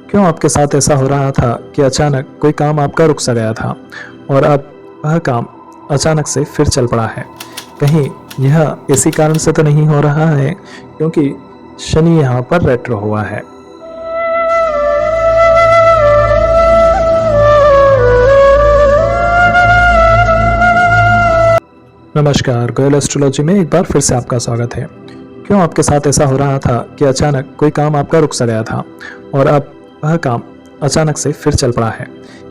क्यों आपके साथ ऐसा हो रहा था कि अचानक कोई काम आपका रुक सा गया था और अब वह काम अचानक से फिर चल पड़ा है? कहीं यह इसी कारण से तो नहीं हो रहा है क्योंकि शनि यहाँ पर रेट्रो हुआ है। नमस्कार, गोयल एस्ट्रोलॉजी में एक बार फिर से आपका स्वागत है। क्यों आपके साथ ऐसा हो रहा था कि अचानक कोई काम आपका रुक सा गया था और अब वह काम अचानक से फिर चल पड़ा है?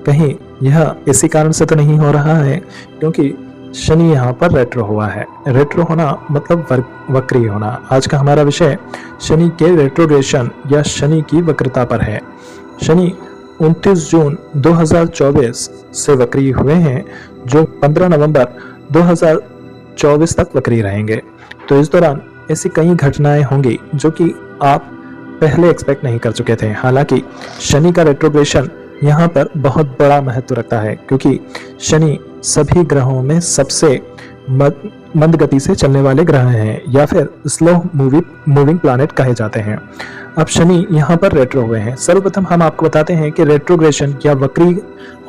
कहीं यह इसी कारण से तो नहीं हो रहा है क्योंकि शनि यहाँ पर रेट्रो हुआ है। रेट्रो होना मतलब वक्री होना। आज का हमारा विषय शनि के रेट्रोग्रेशन या शनि की वक्रता पर है। शनि 29 जून 2024 से वक्री हुए हैं, जो 15 नवंबर 2024 तक वक्री रहेंगे। तो इस दौरान ऐसी कई घटनाएं होंगी जो कि आप पहले एक्सपेक्ट नहीं कर चुके थे। हालांकि शनि का रेट्रोग्रेशन यहाँ पर बहुत बड़ा महत्व रखता है क्योंकि शनि सभी ग्रहों में सबसे मंद गति से चलने वाले ग्रह हैं या फिर स्लो मूविंग प्लैनेट कहे जाते हैं। अब शनि यहाँ पर रेट्रो हुए हैं। सर्वप्रथम हम आपको बताते हैं कि रेट्रोग्रेशन या वक्री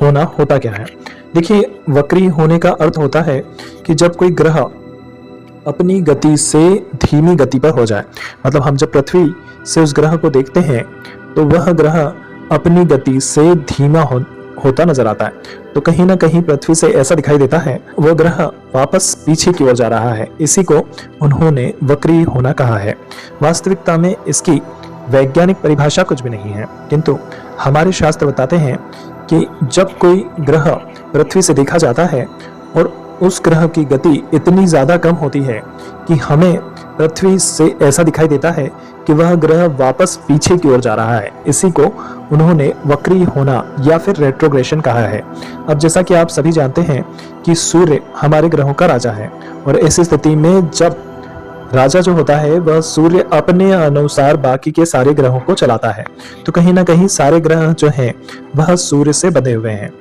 होना होता क्या है। देखिए, वक्री होने का अर्थ होता है कि जब कोई ग्रह अपनी गति से धीमी गति पर हो जाए, मतलब हम जब पृथ्वी से उस ग्रह को देखते हैं तो वह ग्रह अपनी गति से धीमा होता नजर आता है। तो कहीं ना कहीं पृथ्वी से ऐसा दिखाई देता है वह ग्रह वापस पीछे की ओर जा रहा है। इसी को उन्होंने वक्री होना कहा है। वास्तविकता में इसकी वैज्ञानिक परिभाषा कुछ भी नहीं है, किंतु हमारे शास्त्र बताते हैं कि जब कोई ग्रह पृथ्वी से देखा जाता है और उस ग्रह की गति इतनी ज्यादा कम होती है कि हमें पृथ्वी से ऐसा दिखाई देता है कि वह ग्रह वापस पीछे की ओर जा रहा है। इसी को उन्होंने वक्री होना या फिर रेट्रोग्रेशन कहा है। अब जैसा कि आप सभी जानते हैं कि सूर्य हमारे ग्रहों का राजा है और ऐसी स्थिति में जब राजा जो होता है वह सूर्य अपने अनुसार बाकी के सारे ग्रहों को चलाता है, तो कहीं ना कहीं सारे ग्रह जो हैं वह सूर्य से बंधे हुए हैं।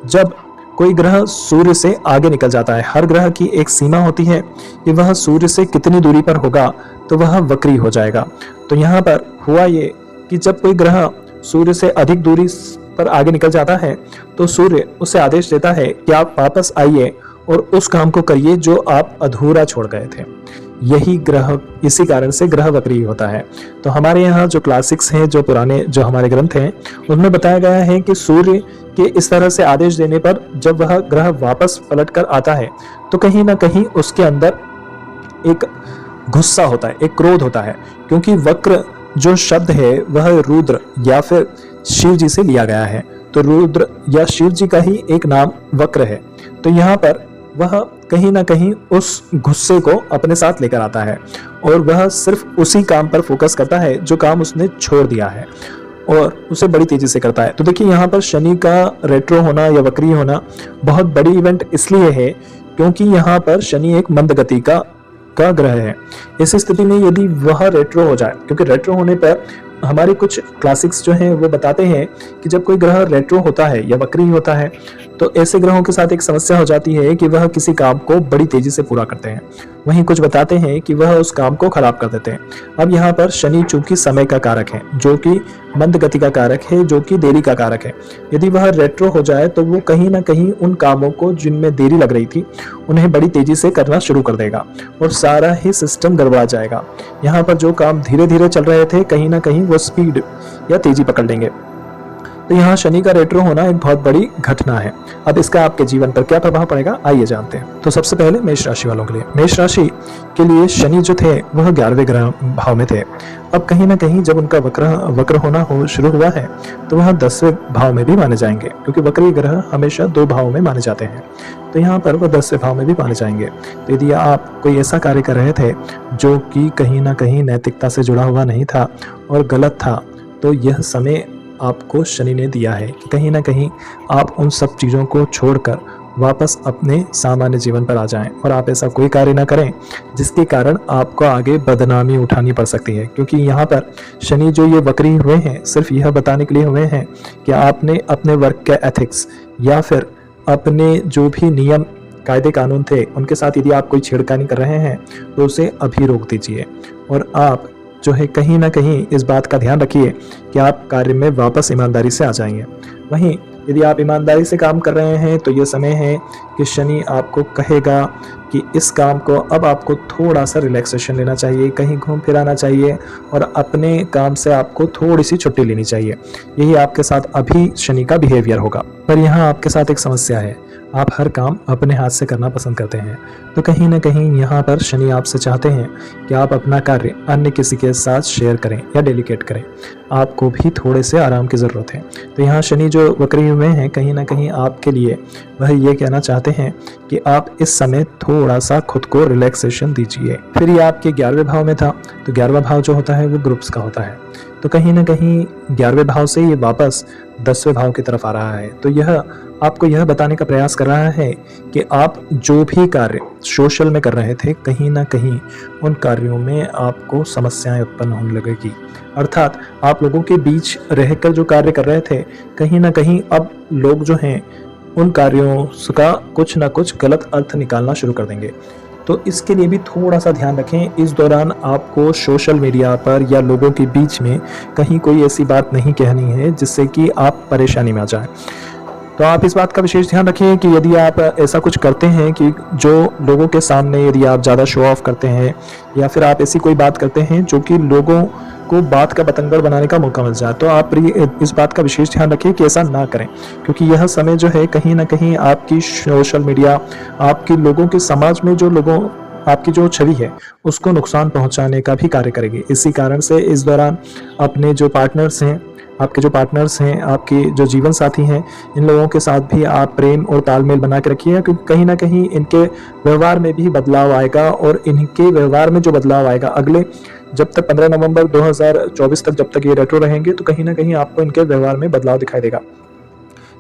जब कोई ग्रह सूर्य से आगे निकल जाता है, हर ग्रह की एक सीमा होती है कि वह सूर्य से कितनी दूरी पर होगा तो वह वक्री हो जाएगा। तो यहाँ पर हुआ ये कि जब कोई ग्रह सूर्य से अधिक दूरी पर आगे निकल जाता है तो सूर्य उसे आदेश देता है कि आप वापस आइए और उस काम को करिए जो आप अधूरा छोड़ गए थे। यही ग्रह इसी कारण से ग्रह वक्री होता है। तो हमारे यहाँ जो क्लासिक्स हैं, जो पुराने जो हमारे ग्रंथ हैं, उनमें बताया गया है कि सूर्य के इस तरह से आदेश देने पर जब वह ग्रह वापस पलट कर आता है तो कहीं ना कहीं उसके अंदर एक गुस्सा होता है, एक क्रोध होता है, क्योंकि वक्र जो शब्द है वह रुद्र या फिर शिव जी से लिया गया है। तो रुद्र या शिव जी का ही एक नाम वक्र है। तो यहाँ पर वह कहीं ना कहीं उस गुस्से को अपने साथ लेकर आता है और वह सिर्फ उसी काम पर फोकस करता है जो काम उसने छोड़ दिया है और उसे बड़ी तेजी से करता है। तो देखिए, यहाँ पर शनि का रेट्रो होना या वक्री होना बहुत बड़ी इवेंट इसलिए है क्योंकि यहाँ पर शनि एक मंद गति का ग्रह है। इस स्थिति में यदि वह रेट्रो हो जाए, क्योंकि रेट्रो होने पर हमारे कुछ क्लासिक्स जो हैं वो बताते हैं कि जब कोई ग्रह रेट्रो होता है या वक्री होता है तो ऐसे ग्रहों के साथ एक समस्या हो जाती है कि वह किसी काम को बड़ी तेजी से पूरा करते हैं, वहीं कुछ बताते हैं कि वह उस काम को खराब कर देते हैं। अब यहाँ पर शनि चूंकि समय का कारक है, जो कि मंद गति का कारक है, जो कि देरी का कारक है, यदि वह रेट्रो हो जाए तो वो कहीं ना कहीं उन कामों को जिनमें देरी लग रही थी उन्हें बड़ी तेजी से करना शुरू कर देगा और सारा ही सिस्टम गड़बड़ा जाएगा। यहाँ पर जो काम धीरे धीरे चल रहे थे कहीं ना कहीं वो स्पीड या तेजी पकड़ लेंगे। तो यहाँ शनि का रेट्रो होना एक बहुत बड़ी घटना है। अब इसका आपके जीवन पर क्या प्रभाव पड़ेगा, आइए जानते हैं। तो सबसे पहले मेष राशि वालों के लिए, मेष राशि के लिए शनि जो थे वह 11वें ग्रह भाव में थे। अब कहीं ना कहीं जब उनका वक्र होना शुरू हुआ है तो वह 10वें भाव में भी माने जाएंगे, क्योंकि वक्री ग्रह हमेशा 2 भाव में माने जाते हैं। तो यहाँ पर वह 10वें भाव में भी माने जाएंगे। तो यदि आप कोई ऐसा कार्य कर रहे थे जो कि कहीं ना कहीं नैतिकता से जुड़ा हुआ नहीं था और गलत था, तो यह समय आपको शनि ने दिया है कि कहीं ना कहीं आप उन सब चीज़ों को छोड़कर वापस अपने सामान्य जीवन पर आ जाएं और आप ऐसा कोई कार्य ना करें जिसके कारण आपको आगे बदनामी उठानी पड़ सकती है। क्योंकि यहाँ पर शनि जो ये वक्री हुए हैं सिर्फ यह बताने के लिए हुए हैं कि आपने अपने वर्क के एथिक्स या फिर अपने जो भी नियम कायदे कानून थे उनके साथ यदि आप कोई छेड़खानी कर रहे हैं तो उसे अभी रोक दीजिए और आप जो है कहीं ना कहीं इस बात का ध्यान रखिए कि आप कार्य में वापस ईमानदारी से आ जाएंगे। वहीं यदि आप ईमानदारी से काम कर रहे हैं तो ये समय है कि शनि आपको कहेगा कि इस काम को अब आपको थोड़ा सा रिलैक्सेशन लेना चाहिए, कहीं घूम फिर आना चाहिए और अपने काम से आपको थोड़ी सी छुट्टी लेनी चाहिए। यही आपके साथ अभी शनि का बिहेवियर होगा। पर यहाँ आपके साथ एक समस्या है, आप हर काम अपने हाथ से करना पसंद करते हैं, तो कहीं ना कहीं यहाँ पर शनि आपसे चाहते हैं कि आप अपना कार्य अन्य किसी के साथ शेयर करें या डेलीकेट करें। आपको भी थोड़े से आराम की ज़रूरत है। तो यहाँ शनि जो वक्री हुए हैं कहीं ना कहीं आपके लिए वह ये कहना चाहते हैं कि आप इस समय थोड़ा सा खुद को रिलैक्सेशन दीजिए। फिर ये आपके 11वें भाव में था, तो 11वां भाव जो होता है वो ग्रुप्स का होता है, तो कहीं ना कहीं 11वें भाव से ये वापस 10वें भाव की तरफ आ रहा है। तो यह आपको यह बताने का प्रयास कर रहा है कि आप जो भी कार्य सोशल में कर रहे थे कहीं ना कहीं उन कार्यों में आपको समस्याएं उत्पन्न होने लगेगी। अर्थात आप लोगों के बीच रहकर जो कार्य कर रहे थे कहीं ना कहीं अब लोग जो हैं उन कार्यों का कुछ ना कुछ गलत अर्थ निकालना शुरू कर देंगे। तो इसके लिए भी थोड़ा सा ध्यान रखें। इस दौरान आपको सोशल मीडिया पर या लोगों के बीच में कहीं कोई ऐसी बात नहीं कहनी है जिससे कि आप परेशानी में आ जाएं। तो आप इस बात का विशेष ध्यान रखें कि यदि आप ऐसा कुछ करते हैं कि जो लोगों के सामने यदि आप ज़्यादा शो ऑफ करते हैं या फिर आप ऐसी कोई बात करते हैं जो कि लोगों को बात का बतंगड़ बनाने का मौका मिल जाए, तो आप इस बात का विशेष ध्यान रखिए कि ऐसा ना करें, क्योंकि यह समय जो है कहीं ना कहीं आपकी सोशल मीडिया, आपके लोगों के समाज में जो लोगों आपकी जो छवि है उसको नुकसान पहुंचाने का भी कार्य करेगी। इसी कारण से इस दौरान अपने जो पार्टनर्स हैं, आपके जो पार्टनर्स हैं, आपके जो जीवन साथी हैं, इन लोगों के साथ भी आप प्रेम और तालमेल बना के रखिए, क्योंकि कहीं ना कहीं इनके व्यवहार में भी बदलाव आएगा और इनके व्यवहार में जो बदलाव आएगा अगले जब तक 15 नवंबर 2024 तक जब तक ये रेट्रो रहेंगे तो कहीं ना कहीं आपको इनके व्यवहार में बदलाव दिखाई देगा,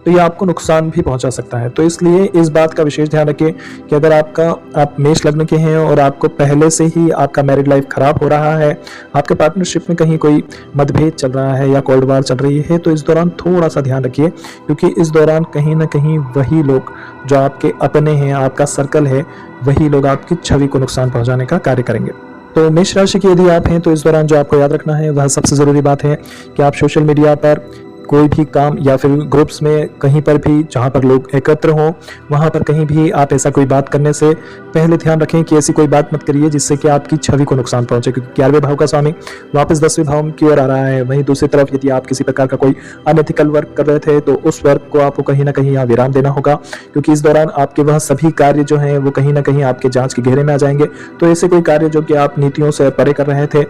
तो ये आपको नुकसान भी पहुंचा सकता है। तो इसलिए इस बात का विशेष ध्यान रखिए कि अगर आप मेष लग्न के हैं और आपको पहले से ही आपका मैरिड लाइफ खराब हो रहा है, आपके पार्टनरशिप में कहीं कोई मतभेद चल रहा है या कोल्ड वार चल रही है, तो इस दौरान थोड़ा सा ध्यान रखिए, क्योंकि इस दौरान कहीं ना कहीं वही लोग जो आपके अपने हैं, आपका सर्कल है, वही लोग आपकी छवि को नुकसान पहुंचाने का कार्य करेंगे। तो मेष राशि की यदि आप हैं तो इस दौरान जो आपको याद रखना है वह सबसे ज़रूरी बात है कि आप सोशल मीडिया पर कोई भी काम या फिर ग्रुप्स में कहीं पर भी जहां पर लोग एकत्र हों वहां पर कहीं भी आप ऐसा कोई बात करने से पहले ध्यान रखें कि ऐसी कोई बात मत करिए जिससे कि आपकी छवि को नुकसान पहुंचे, क्योंकि 11वें भाव का स्वामी वापस 10वें भाव की ओर आ रहा है। वहीं दूसरी तरफ यदि आप किसी प्रकार का कोई अनएथिकल वर्क कर रहे थे तो उस वर्क को आपको कहीं ना कहीं यहाँ विराम देना होगा, क्योंकि इस दौरान आपके वह सभी कार्य जो हैं वो कहीं ना कहीं आपके जांच के घेरे में आ जाएंगे। तो ऐसे कोई कार्य जो कि आप नीतियों से परे कर रहे थे,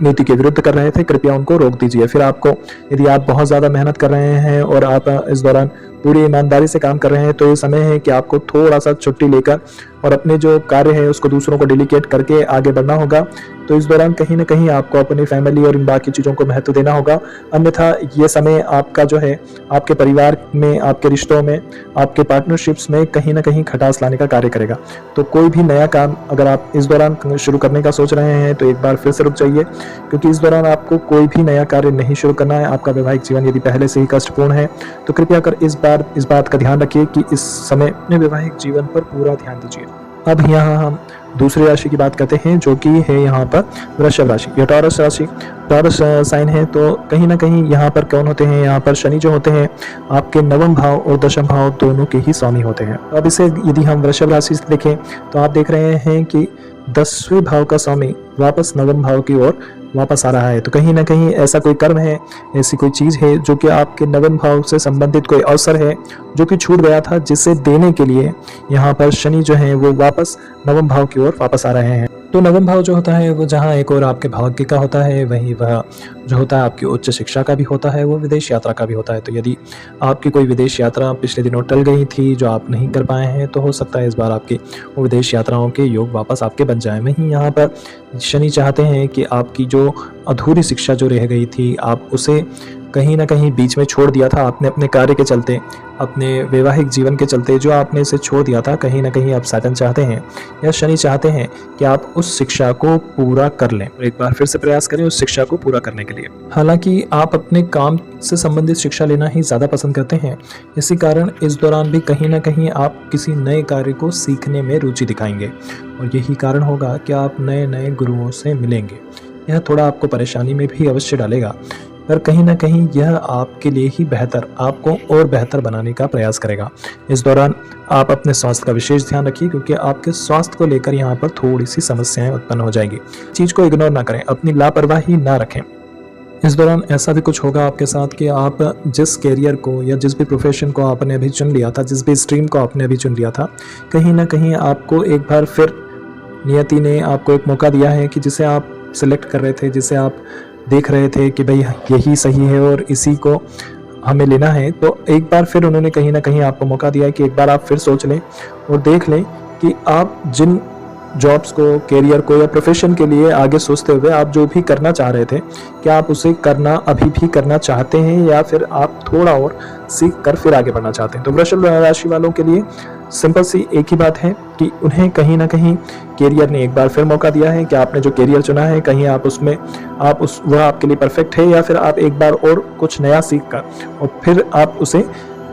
नीति के विरुद्ध कर रहे थे, कृपया उनको रोक दीजिए। फिर आपको यदि आप बहुत ज़्यादा मेहनत कर रहे हैं और आप इस दौरान पूरी ईमानदारी से काम कर रहे हैं तो ये समय है कि आपको थोड़ा सा छुट्टी लेकर और अपने जो कार्य है उसको दूसरों को डेलीकेट करके आगे बढ़ना होगा। तो इस दौरान कहीं ना कहीं आपको अपनी फैमिली और इन बाकी चीज़ों को महत्व देना होगा, अन्यथा ये समय आपका जो है आपके परिवार में, आपके रिश्तों में, आपके पार्टनरशिप्स में कहीं ना कहीं खटास लाने का कार्य करेगा। तो कोई भी नया काम अगर आप इस दौरान शुरू करने का सोच रहे हैं तो एक बार फिर से रुक जाइए, क्योंकि इस दौरान आपको कोई भी नया कार्य नहीं शुरू करना है। आपका वैवाहिक जीवन यदि पहले से ही कष्टपूर्ण है तो कृपया कर इस बात का ध्यान रखिए कि इस समय अपने वैवाहिक जीवन पर पूरा ध्यान दीजिए। अब यहाँ हम दूसरी राशि की बात करते हैं जो कि है यहाँ पर वृषभ राशि या टॉरस राशि। टॉरस साइन है, तो कहीं ना कहीं यहाँ पर कौन होते हैं, यहाँ पर शनि जो होते हैं आपके 9वें भाव और 10वें भाव दोनों के ही स्वामी होते हैं। अब इसे यदि हम वृषभ राशि से देखें तो आप देख रहे हैं कि 10वें भाव का स्वामी वापस 9वें भाव की ओर वापस आ रहा है। तो कहीं ना कहीं ऐसा कोई कर्म है, ऐसी कोई चीज़ है जो कि आपके 9वें भाव से संबंधित कोई अवसर है जो कि छूट गया था, जिसे देने के लिए यहाँ पर शनि जो है वो वापस 9वें भाव की ओर वापस आ रहे हैं। तो 9वां भाव जो होता है वो जहाँ एक और आपके भाग्य का होता है, वहीं वह जो होता है आपकी उच्च शिक्षा का भी होता है, वो विदेश यात्रा का भी होता है। तो यदि आपकी कोई विदेश यात्रा पिछले दिनों टल गई थी जो आप नहीं कर पाए हैं, तो हो सकता है इस बार आपकी वो विदेश यात्राओं के योग वापस आपके बन जाए। वहीं यहाँ पर शनि चाहते हैं कि आपकी जो अधूरी शिक्षा जो रह गई थी, आप उसे कहीं ना कहीं बीच में छोड़ दिया था आपने अपने कार्य के चलते, अपने वैवाहिक जीवन के चलते, जो आपने इसे छोड़ दिया था, कहीं ना कहीं आप साधन चाहते हैं या शनि चाहते हैं कि आप उस शिक्षा को पूरा कर लें, एक बार फिर से प्रयास करें उस शिक्षा को पूरा करने के लिए। हालांकि आप अपने काम से संबंधित शिक्षा लेना ही ज़्यादा पसंद करते हैं, इसी कारण इस दौरान भी कहीं ना कहीं आप किसी नए कार्य को सीखने में रुचि दिखाएंगे और यही कारण होगा कि आप नए नए गुरुओं से मिलेंगे। यह थोड़ा आपको परेशानी में भी अवश्य डालेगा, पर कहीं न कहीं यह आपके लिए ही बेहतर, आपको और बेहतर बनाने का प्रयास करेगा। इस दौरान आप अपने स्वास्थ्य का विशेष ध्यान रखिए, क्योंकि आपके स्वास्थ्य को लेकर यहाँ पर थोड़ी-सी समस्याएँ उत्पन्न हो जाएँगी। चीज़ को इग्नोर ना करें, अपनी लापरवाही ना रखें। इस दौरान ऐसा भी कुछ होगा आपके साथ कि आप जिस करियर को या जिस भी प्रोफ़ेशन को आपने अभी चुन लिया था, जिस भी स्ट्रीम को आपने अभी चुन लिया था, कहीं न कहीं आपको एक बार फिर नियति ने आपको एक मौका दिया है कि जिसे आप सिलेक्ट कर रहे थे, जिसे आप देख रहे थे कि भई यही सही है और इसी को हमें लेना है। तो एक बार फिर उन्होंने कहीं न कहीं आपको मौका दिया है कि एक बार आप फिर सोच लें और देख लें कि आप जिन जॉब्स को, करियर को या प्रोफ़ेशन के लिए आगे सोचते हुए आप जो भी करना चाह रहे थे, क्या आप उसे करना अभी भी करना चाहते हैं, या फिर आप थोड़ा और सीख कर फिर आगे बढ़ना चाहते हैं? तो वृषभ राशि वालों के लिए सिंपल सी एक ही बात है कि उन्हें कहीं न कहीं करियर ने एक बार फिर मौका दिया है कि आपने जो करियर चुना है, कहीं आप उसमें वह आपके लिए परफेक्ट है, या फिर आप एक बार और कुछ नया सीख कर और फिर आप उसे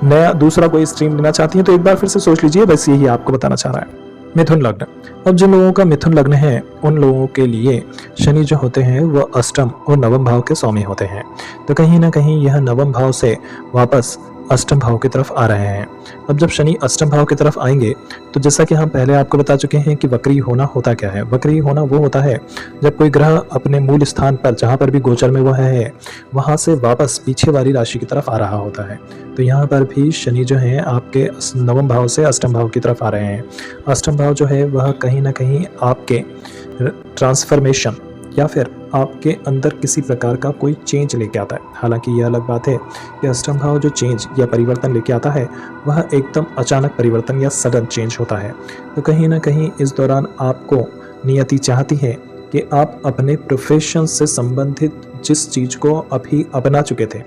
नया दूसरा कोई स्ट्रीम लेना चाहती हैं। तो एक बार फिर से सोच लीजिए, बस यही आपको बताना चाह रहा है। मिथुन लग्न। अब जिन लोगों का मिथुन लग्न है, उन लोगों के लिए शनि जो होते हैं वह अष्टम और नवम भाव के स्वामी होते हैं। तो कहीं ना कहीं यह नवम भाव से वापस अष्टम भाव की तरफ आ रहे हैं। अब जब शनि अष्टम भाव की तरफ आएंगे, तो जैसा कि हम पहले आपको बता चुके हैं कि वक्री होना होता क्या है। वक्री होना वो होता है जब कोई ग्रह अपने मूल स्थान पर, जहाँ पर भी गोचर में वह है, वहाँ से वापस पीछे वाली राशि की तरफ आ रहा होता है। तो यहाँ पर भी शनि जो है आपके नवम भाव से अष्टम भाव की तरफ आ रहे हैं। अष्टम भाव जो है वह कहीं ना कहीं आपके ट्रांसफॉर्मेशन या फिर आपके अंदर किसी प्रकार का कोई चेंज लेके आता है। हालांकि यह अलग बात है कि अष्टम भाव जो चेंज या परिवर्तन लेके आता है वह एकदम अचानक परिवर्तन या सडन चेंज होता है। तो कहीं ना कहीं इस दौरान आपको नियति चाहती है कि आप अपने प्रोफेशन से संबंधित जिस चीज़ को अभी अपना चुके थे,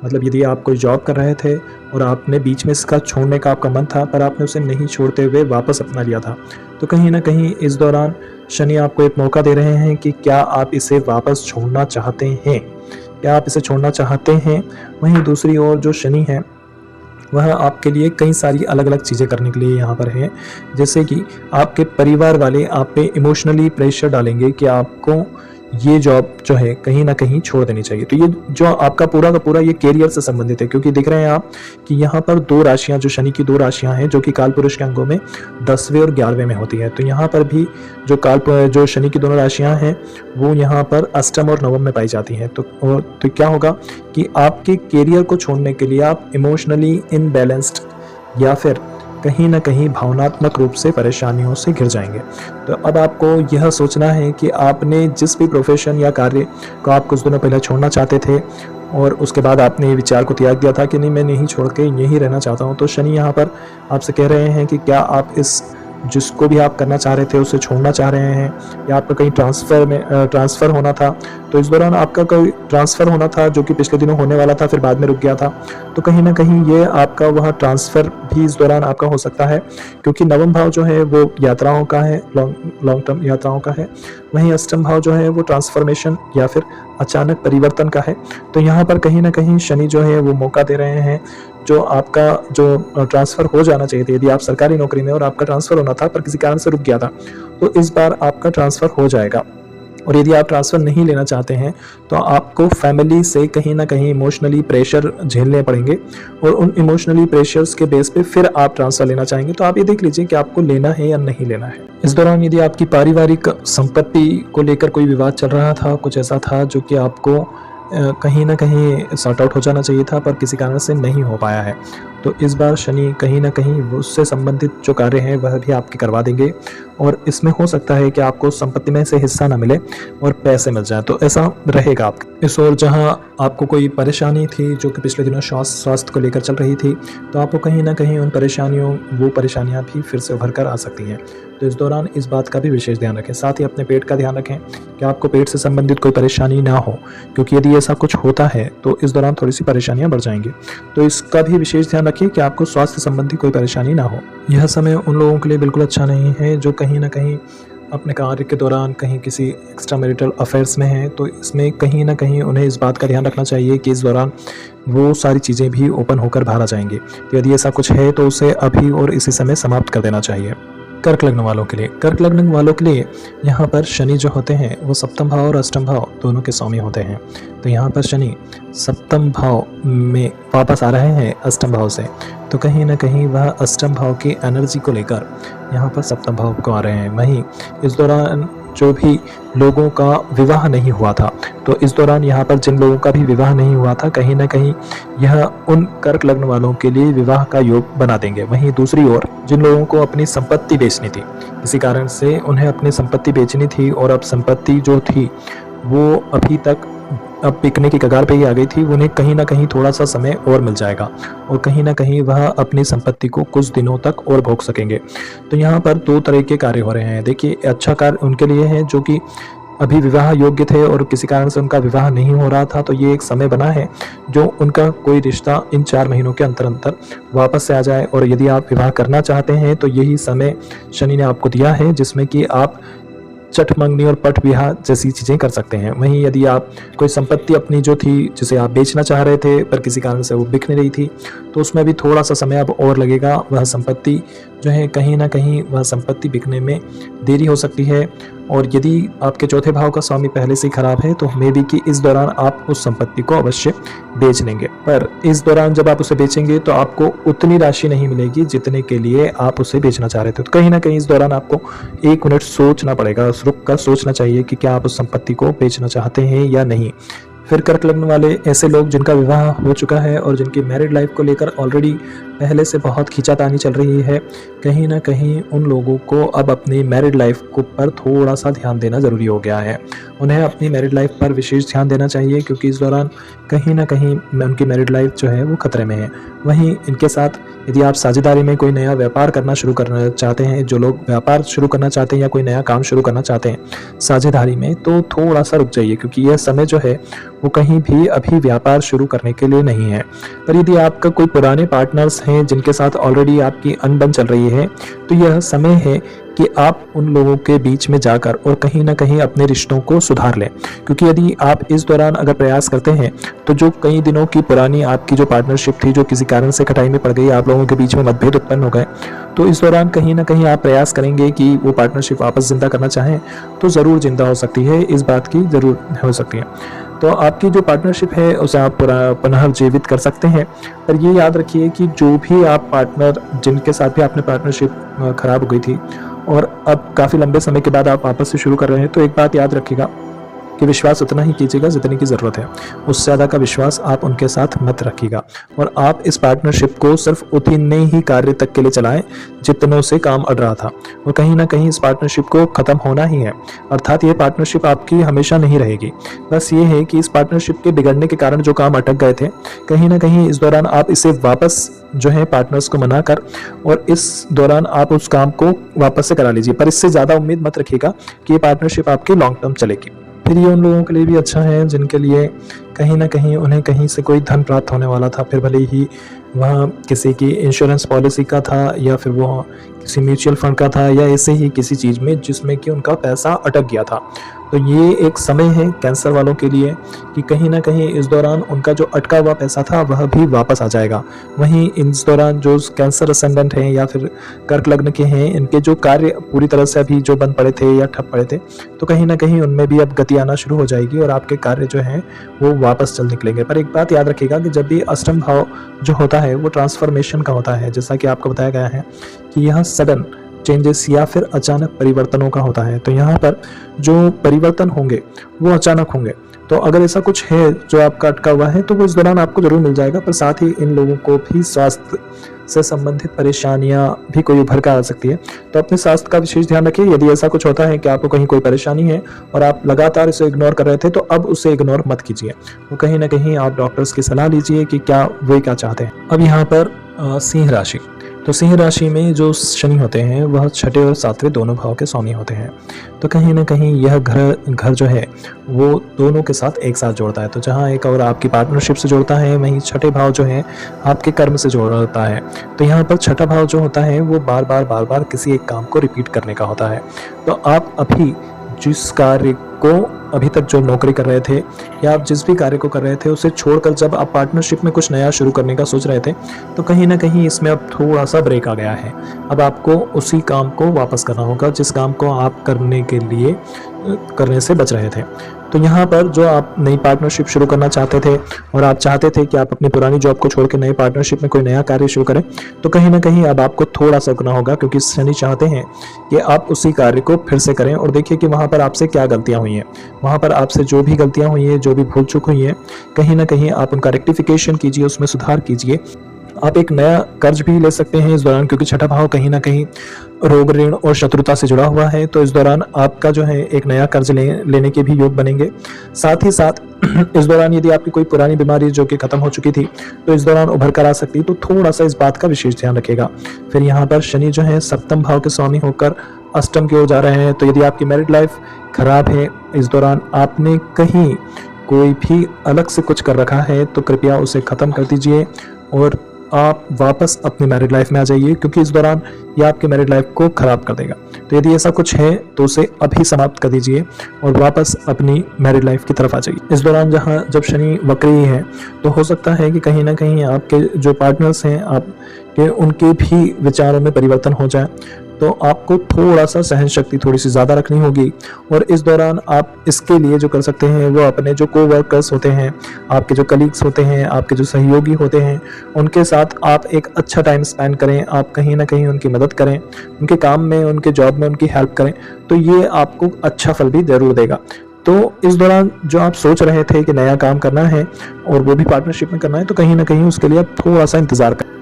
मतलब यदि आप कोई जॉब कर रहे थे और आपने बीच में इसका छोड़ने का आपका मन था, पर आपने उसे नहीं छोड़ते हुए वापस अपना लिया था, तो कहीं ना कहीं इस दौरान शनि आपको एक मौका दे रहे हैं कि क्या आप इसे वापस छोड़ना चाहते हैं, क्या आप इसे छोड़ना चाहते हैं। वहीं दूसरी ओर जो शनि है वह आपके लिए कई सारी अलग अलग चीज़ें करने के लिए यहाँ पर है। जैसे कि आपके परिवार वाले आप पे इमोशनली प्रेशर डालेंगे कि आपको ये जॉब जो है कहीं ना कहीं छोड़ देनी चाहिए। तो ये जो आपका पूरा का पूरा ये करियर से संबंधित है, क्योंकि देख रहे हैं आप कि यहाँ पर दो राशियाँ, जो शनि की दो राशियाँ हैं, जो कि कालपुरुष के अंगों में 10वें और 11वें में होती है। तो यहाँ पर भी जो शनि की दोनों राशियाँ हैं वो यहाँ पर अष्टम और नवम में पाई जाती हैं। तो क्या होगा कि आपके करियर को छोड़ने के लिए आप इमोशनली इनबैलेंस्ड या फिर कहीं ना कहीं भावनात्मक रूप से परेशानियों से घिर जाएंगे। तो अब आपको यह सोचना है कि आपने जिस भी प्रोफेशन या कार्य को आप कुछ दिनों पहले छोड़ना चाहते थे और उसके बाद आपने ये विचार को त्याग दिया था कि नहीं, मैं नहीं छोड़ के यहीं रहना चाहता हूँ, तो शनि यहाँ पर आपसे कह रहे हैं कि क्या आप इस जिसको भी आप करना चाह रहे थे उसे छोड़ना चाह रहे हैं, या आपका कहीं ट्रांसफ़र होना था। तो इस दौरान आपका कोई ट्रांसफ़र होना था जो कि पिछले दिनों होने वाला था, फिर बाद में रुक गया था। तो कहीं ना कहीं ये आपका वह ट्रांसफ़र भी इस दौरान आपका हो सकता है, क्योंकि नवम भाव जो है वो यात्राओं का है, लॉन्ग टर्म यात्राओं का है। वहीं अष्टम भाव जो है वो ट्रांसफॉर्मेशन या फिर अचानक परिवर्तन का है। तो यहाँ पर कहीं ना कहीं शनि जो है वो मौका दे रहे हैं, जो आपका जो ट्रांसफ़र हो जाना चाहिए था, यदि आप सरकारी नौकरी में और आपका ट्रांसफ़र होना था पर किसी कारण से रुक गया था, तो इस बार आपका ट्रांसफ़र हो जाएगा। और यदि आप ट्रांसफ़र नहीं लेना चाहते हैं तो आपको फैमिली से कहीं ना कहीं इमोशनली प्रेशर झेलने पड़ेंगे, और उन इमोशनली प्रेशर्स के बेस पे फिर आप ट्रांसफ़र लेना चाहेंगे। तो आप ये देख लीजिए कि आपको लेना है या नहीं लेना है। इस दौरान यदि आपकी पारिवारिक संपत्ति को लेकर कोई विवाद चल रहा था, कुछ ऐसा था जो कि आपको कहीं ना कहीं सॉर्ट आउट हो जाना चाहिए था पर किसी कारण से नहीं हो पाया है, तो इस बार शनि कहीं ना कहीं उससे संबंधित जो कार्य हैं वह भी आपके करवा देंगे। और इसमें हो सकता है कि आपको संपत्ति में से हिस्सा ना मिले और पैसे मिल जाए, तो ऐसा रहेगा आपके। इस ओर जहां आपको कोई परेशानी थी जो कि पिछले दिनों स्वास्थ्य को लेकर चल रही थी, तो आपको कहीं ना कहीं वो परेशानियां भी फिर से उभर कर आ सकती हैं। तो इस दौरान इस बात का भी विशेष ध्यान रखें। साथ ही अपने पेट का ध्यान रखें कि आपको पेट से संबंधित कोई परेशानी ना हो, क्योंकि यदि ऐसा कुछ होता है तो इस दौरान थोड़ी सी परेशानियां बढ़ जाएंगी। तो इसका भी विशेष ध्यान रखिए कि आपको स्वास्थ्य संबंधी कोई परेशानी ना हो। यह समय उन लोगों के लिए बिल्कुल अच्छा नहीं है जो कहीं ना कहीं अपने कार्य के दौरान कहीं किसी एक्स्ट्रा मैरिटल अफेयर्स में हैं, तो इसमें कहीं ना कहीं उन्हें इस बात का ध्यान रखना चाहिए कि इस दौरान वो सारी चीज़ें भी ओपन होकर बाहर आ जाएंगी। तो यदि ऐसा कुछ है तो उसे अभी और इसी समय समाप्त कर देना चाहिए। कर्क लग्न वालों के लिए, कर्क लग्न वालों के लिए यहाँ पर शनि जो होते हैं वो सप्तम भाव और अष्टम भाव दोनों के स्वामी होते हैं। तो यहाँ पर शनि सप्तम भाव में वापस आ रहे हैं अष्टम भाव से, तो कहीं ना कहीं वह अष्टम भाव की एनर्जी को लेकर यहाँ पर सप्तम भाव को आ रहे हैं। वहीं इस दौरान जो भी लोगों का विवाह नहीं हुआ था, तो इस दौरान यहाँ पर जिन लोगों का भी विवाह नहीं हुआ था, कहीं ना कहीं यह उन कर्क लग्न वालों के लिए विवाह का योग बना देंगे। वहीं दूसरी ओर जिन लोगों को अपनी संपत्ति बेचनी थी, किसी कारण से उन्हें अपनी संपत्ति बेचनी थी और अब संपत्ति जो थी वो अभी तक अब बिकने की कगार पे ही आ गई थी, उन्हें कहीं ना कहीं थोड़ा सा समय और मिल जाएगा और कहीं ना कहीं वह अपनी संपत्ति को कुछ दिनों तक और भोग सकेंगे। तो यहाँ पर दो तरह के कार्य हो रहे हैं। देखिए, अच्छा कार्य उनके लिए है जो कि अभी विवाह योग्य थे और किसी कारण से उनका विवाह नहीं हो रहा था, तो ये एक समय बना है जो उनका कोई रिश्ता इन 4 महीनों के अंतर अंतर वापस से आ जाए। और यदि आप विवाह करना चाहते हैं तो यही समय शनि ने आपको दिया है जिसमें कि आप चट मंगनी और पट विवाह जैसी चीज़ें कर सकते हैं। वहीं यदि आप कोई संपत्ति अपनी जो थी जिसे आप बेचना चाह रहे थे पर किसी कारण से वो बिक नहीं रही थी, तो उसमें भी थोड़ा सा समय अब और लगेगा। वह संपत्ति जो है कहीं ना कहीं वह संपत्ति बिकने में देरी हो सकती है। और यदि आपके चौथे भाव का स्वामी पहले से ही खराब है तो मे बी कि इस दौरान आप उस संपत्ति को अवश्य बेच लेंगे, पर इस दौरान जब आप उसे बेचेंगे तो आपको उतनी राशि नहीं मिलेगी जितने के लिए आप उसे बेचना चाह रहे थे। तो कहीं ना कहीं इस दौरान आपको 1 मिनट सोचना पड़ेगा, रुक कर सोचना चाहिए कि क्या आप उस संपत्ति को बेचना चाहते हैं या नहीं। फिर कर्क लग्न वाले ऐसे लोग जिनका विवाह हो चुका है और जिनकी मैरिड लाइफ को लेकर ऑलरेडी पहले से बहुत खींचातानी चल रही है, कहीं ना कहीं उन लोगों को अब अपनी मैरिड लाइफ को पर थोड़ा सा ध्यान देना ज़रूरी हो गया है। उन्हें अपनी मैरिड लाइफ पर विशेष ध्यान देना चाहिए क्योंकि इस दौरान कहीं ना कहीं उनकी मैरिड लाइफ जो है वो खतरे में है। वहीं इनके साथ यदि आप साझेदारी में कोई नया व्यापार करना शुरू करना चाहते हैं, जो लोग व्यापार शुरू करना चाहते हैं या कोई नया काम शुरू करना चाहते हैं साझेदारी में, तो थोड़ा सा रुक जाइए क्योंकि यह समय जो है वो कहीं भी अभी व्यापार शुरू करने के लिए नहीं है। पर यदि आपका कोई पुराने पार्टनर्स हैं जिनके साथ ऑलरेडी आपकी अनबन चल रही है, तो यह समय है कि आप उन लोगों के बीच में जाकर और कहीं ना कहीं अपने रिश्तों को सुधार लें। क्योंकि यदि आप इस दौरान अगर प्रयास करते हैं तो जो कई दिनों की पुरानी आपकी जो पार्टनरशिप थी जो किसी कारण से खटाई में पड़ गई, आप लोगों के बीच में मतभेद उत्पन्न हो गए, तो इस दौरान कहीं ना कहीं आप प्रयास करेंगे कि वो पार्टनरशिप वापस जिंदा करना चाहें तो ज़रूर जिंदा हो सकती है, इस बात की ज़रूर हो सकती है। तो आपकी जो पार्टनरशिप है उसे आप पुनर्जीवित कर सकते हैं। पर ये याद रखिए कि जो भी आप पार्टनर जिनके साथ भी आपने पार्टनरशिप खराब हो गई थी और अब काफ़ी लंबे समय के बाद आप वापस से शुरू कर रहे हैं, तो एक बात याद रखिएगा कि विश्वास उतना ही कीजिएगा जितने की ज़रूरत है, उससे ज़्यादा का विश्वास आप उनके साथ मत रखिएगा। और आप इस पार्टनरशिप को सिर्फ उतने ही कार्य तक के लिए चलाएं जितनों से काम अड़ रहा था, और कहीं ना कहीं इस पार्टनरशिप को ख़त्म होना ही है। अर्थात ये पार्टनरशिप आपकी हमेशा नहीं रहेगी। बस ये है कि इस पार्टनरशिप के बिगड़ने के कारण जो काम अटक गए थे, कहीं ना कहीं इस दौरान आप इसे वापस जो है पार्टनर्स को मना कर और इस दौरान आप उस काम को वापस से करा लीजिए। पर इससे ज़्यादा उम्मीद मत रखिएगा कि ये पार्टनरशिप आपकी लॉन्ग टर्म चलेगी। फिर ये उन लोगों के लिए भी अच्छा है जिनके लिए कहीं ना कहीं उन्हें कहीं से कोई धन प्राप्त होने वाला था, फिर भले ही वह किसी की इंश्योरेंस पॉलिसी का था या फिर वो किसी म्यूचुअल फंड का था या ऐसे ही किसी चीज़ में जिसमें कि उनका पैसा अटक गया था। तो ये एक समय है कैंसर वालों के लिए कि कहीं ना कहीं इस दौरान उनका जो अटका हुआ पैसा था वह भी वापस आ जाएगा। वहीं इस दौरान जो कैंसर असेंडेंट हैं या फिर कर्क लग्न के हैं, इनके जो कार्य पूरी तरह से अभी जो बंद पड़े थे या ठप पड़े थे, तो कहीं ना कहीं उनमें भी अब गति आना शुरू हो जाएगी और आपके कार्य जो हैं वो वापस चल निकलेंगे। पर एक बात याद रखिएगा कि जब भी अष्टम भाव जो होता है वो ट्रांसफॉर्मेशन का होता है, जैसा कि आपको बताया गया है कि यह सडन चेंजेस या फिर अचानक परिवर्तनों का होता है। तो यहाँ पर जो परिवर्तन होंगे वो अचानक होंगे। तो अगर ऐसा कुछ है जो आपका अटका हुआ है तो वो इस दौरान आपको जरूर मिल जाएगा। पर साथ ही इन लोगों को भी स्वास्थ्य से संबंधित परेशानियां भी कोई उभर कर आ सकती है, तो अपने स्वास्थ्य का विशेष ध्यान रखिए। यदि ऐसा कुछ होता है कि आपको कहीं कोई परेशानी है और आप लगातार इसे इग्नोर कर रहे थे, तो अब उसे इग्नोर मत कीजिए। तो कहीं ना कहीं आप डॉक्टर्स की सलाह लीजिए कि क्या वे क्या चाहते हैं। अब यहाँ पर सिंह राशि, तो सिंह राशि में जो शनि होते हैं वह छठे और सातवें दोनों भाव के स्वामी होते हैं। तो कहीं ना कहीं यह घर जो है वो दोनों के साथ एक साथ जोड़ता है। तो जहाँ एक और आपकी पार्टनरशिप से जोड़ता है, वहीं छठे भाव जो है आपके कर्म से जोड़ता है। तो यहाँ पर छठा भाव जो होता है वो बार बार किसी एक काम को रिपीट करने का होता है। तो आप अभी जिस कार्य आपको अभी तक जो नौकरी कर रहे थे या आप जिस भी कार्य को कर रहे थे उसे छोड़कर जब आप पार्टनरशिप में कुछ नया शुरू करने का सोच रहे थे, तो कहीं ना कहीं इसमें अब थोड़ा सा ब्रेक आ गया है। अब आपको उसी काम को वापस करना होगा जिस काम को आप करने से बच रहे थे। तो यहाँ पर जो आप नई पार्टनरशिप शुरू करना चाहते थे और आप चाहते थे कि आप अपनी पुरानी जॉब को छोड़ के नई पार्टनरशिप में कोई नया कार्य शुरू करें, तो कहीं ना कहीं अब आपको थोड़ा सा रुकना होगा, क्योंकि शनि चाहते हैं कि आप उसी कार्य को फिर से करें और देखिए कि वहाँ पर आपसे क्या गलतियाँ हुई हैं। वहाँ पर आपसे जो भी गलतियाँ हुई हैं, जो भी भूल चूक हुई हैं, कहीं ना कहीं आप उनका रेक्टिफिकेशन कीजिए, उसमें सुधार कीजिए। आप एक नया कर्ज भी ले सकते हैं इस दौरान, क्योंकि छठा भाव कहीं ना कहीं रोग, ऋण और शत्रुता से जुड़ा हुआ है। तो इस दौरान आपका जो है एक नया कर्ज लेने के भी योग बनेंगे। साथ ही साथ इस दौरान यदि आपकी कोई पुरानी बीमारी जो कि खत्म हो चुकी थी तो इस दौरान उभर कर आ सकती, तो थोड़ा सा इस बात का विशेष ध्यान रखेगा। फिर यहाँ पर शनि जो है सप्तम भाव के स्वामी होकर अष्टम की ओर जा रहे हैं। तो यदि आपकी मैरिड लाइफ खराब है, इस दौरान आपने कहीं कोई भी अलग से कुछ कर रखा है, तो कृपया उसे खत्म कर दीजिए और आप वापस अपनी मैरिड लाइफ में आ जाइए, क्योंकि इस दौरान यह आपकी मैरिड लाइफ को खराब कर देगा। तो यदि ऐसा कुछ है तो उसे अभी समाप्त कर दीजिए और वापस अपनी मैरिड लाइफ की तरफ आ जाइए। इस दौरान जब शनि वक्री है, तो हो सकता है कि कहीं ना कहीं आपके जो पार्टनर्स हैं आपके, उनके भी विचारों में परिवर्तन हो जाए। तो आपको थोड़ा सा सहन शक्ति थोड़ी सी ज़्यादा रखनी होगी। और इस दौरान आप इसके लिए जो कर सकते हैं वो अपने जो कोवर्कर्स होते हैं, आपके जो कलीग्स होते हैं, आपके जो सहयोगी होते हैं, उनके साथ आप एक अच्छा टाइम स्पेंड करें। आप कहीं ना कहीं उनकी मदद करें, उनके काम में, उनके जॉब में उनकी हेल्प करें, तो ये आपको अच्छा फल भी ज़रूर देगा। तो इस दौरान जो आप सोच रहे थे कि नया काम करना है और वो भी पार्टनरशिप में करना है, तो कहीं ना कहीं उसके लिए आप थोड़ा सा इंतज़ार करें।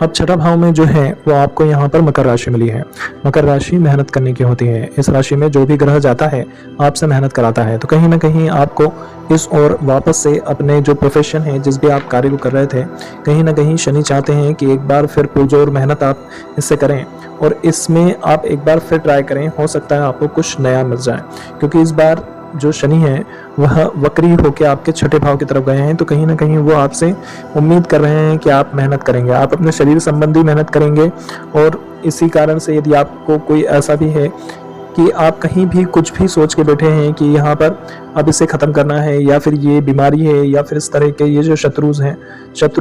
अब छठा भाव में जो है वो आपको यहाँ पर मकर राशि मिली है। मकर राशि मेहनत करने की होती है। इस राशि में जो भी ग्रह जाता है आपसे मेहनत कराता है। तो कहीं ना कहीं आपको इस ओर वापस से अपने जो प्रोफेशन है, जिस भी आप कार्य को कर रहे थे, कहीं ना कहीं शनि चाहते हैं कि एक बार फिर पुरजोर मेहनत आप इससे करें और इसमें आप एक बार फिर ट्राई करें। हो सकता है आपको कुछ नया मिल जाए, क्योंकि इस बार जो शनि है वह वक्री होकर आपके छठे भाव की तरफ गए हैं। तो कहीं ना कहीं वो आपसे उम्मीद कर रहे हैं कि आप मेहनत करेंगे, आप अपने शरीर संबंधी मेहनत करेंगे। और इसी कारण से यदि आपको कोई ऐसा भी है कि आप कहीं भी कुछ भी सोच के बैठे हैं कि यहाँ पर अब इसे ख़त्म करना है, या फिर ये बीमारी है, या फिर इस तरह के ये जो शत्रु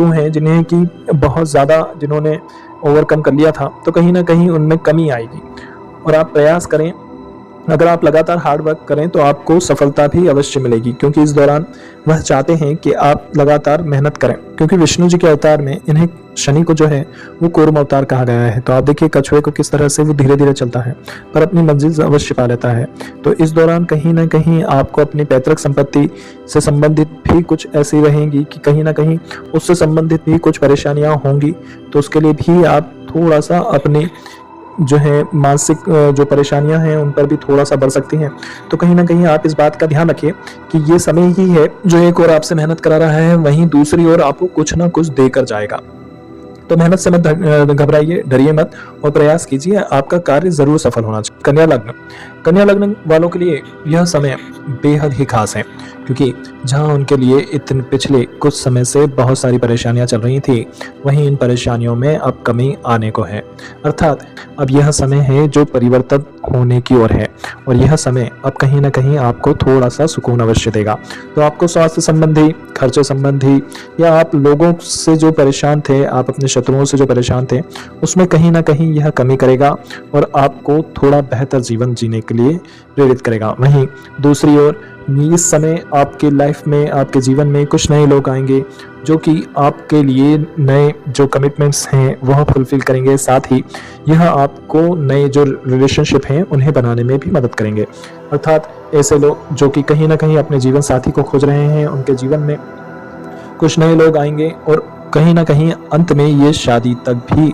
हैं जिन्हें कि बहुत ज़्यादा जिन्होंने ओवरकम कर लिया था, तो कहीं ना कहीं उनमें कमी आएगी। और आप प्रयास करें, अगर आप लगातार हार्ड वर्क करें तो आपको सफलता भी अवश्य मिलेगी, क्योंकि इस दौरान वह चाहते हैं कि आप लगातार मेहनत करें। क्योंकि विष्णु जी के अवतार में इन्हें शनि को जो है वो कूर्म अवतार कहा गया है। तो आप देखिए कछुए को किस तरह से वो धीरे धीरे चलता है पर अपनी मंजिल अवश्य पा लेता है। तो इस दौरान कहीं ना कहीं आपको अपनी पैतृक संपत्ति से संबंधित भी कुछ ऐसी रहेंगी कि कहीं ना कहीं उससे संबंधित भी कुछ परेशानियां होंगी। तो उसके लिए भी आप थोड़ा सा अपनी जो है मानसिक जो परेशानियां हैं उन पर भी थोड़ा सा बढ़ सकती हैं। तो कहीं ना कहीं आप इस बात का ध्यान रखिए कि ये समय ही है जो एक और आपसे मेहनत करा रहा है, वहीं दूसरी ओर आपको कुछ ना कुछ देकर जाएगा। तो मेहनत से मत घबराइए, डरिए मत और प्रयास कीजिए, आपका कार्य जरूर सफल होना चाहिए। कन्या लग्न वालों के लिए यह समय बेहद ही खास है, क्योंकि जहां उनके लिए इतने पिछले कुछ समय से बहुत सारी परेशानियां चल रही थी, वहीं इन परेशानियों में अब कमी आने को है। अर्थात अब यह समय है जो परिवर्तन होने की ओर है और यह समय अब कहीं ना कहीं आपको थोड़ा सा सुकून अवश्य देगा। तो आपको स्वास्थ्य संबंधी, खर्चे संबंधी, या आप लोगों से जो परेशान थे, आप अपने शत्रुओं से जो परेशान थे, उसमें कहीं ना कहीं यह कमी करेगा और आपको थोड़ा बेहतर जीवन जीने के लिए प्रेरित करेगा। वहीं दूसरी ओर इस समय आपके लाइफ में, आपके जीवन में कुछ नए लोग आएंगे जो कि आपके लिए नए जो कमिटमेंट्स हैं वह फुलफिल करेंगे। साथ ही यह आपको नए जो रिलेशनशिप हैं उन्हें बनाने में भी मदद करेंगे। अर्थात ऐसे लोग जो कि कहीं ना कहीं अपने जीवन साथी को खोज रहे हैं, उनके जीवन में कुछ नए लोग आएंगे और कहीं ना कहीं अंत में ये शादी तक भी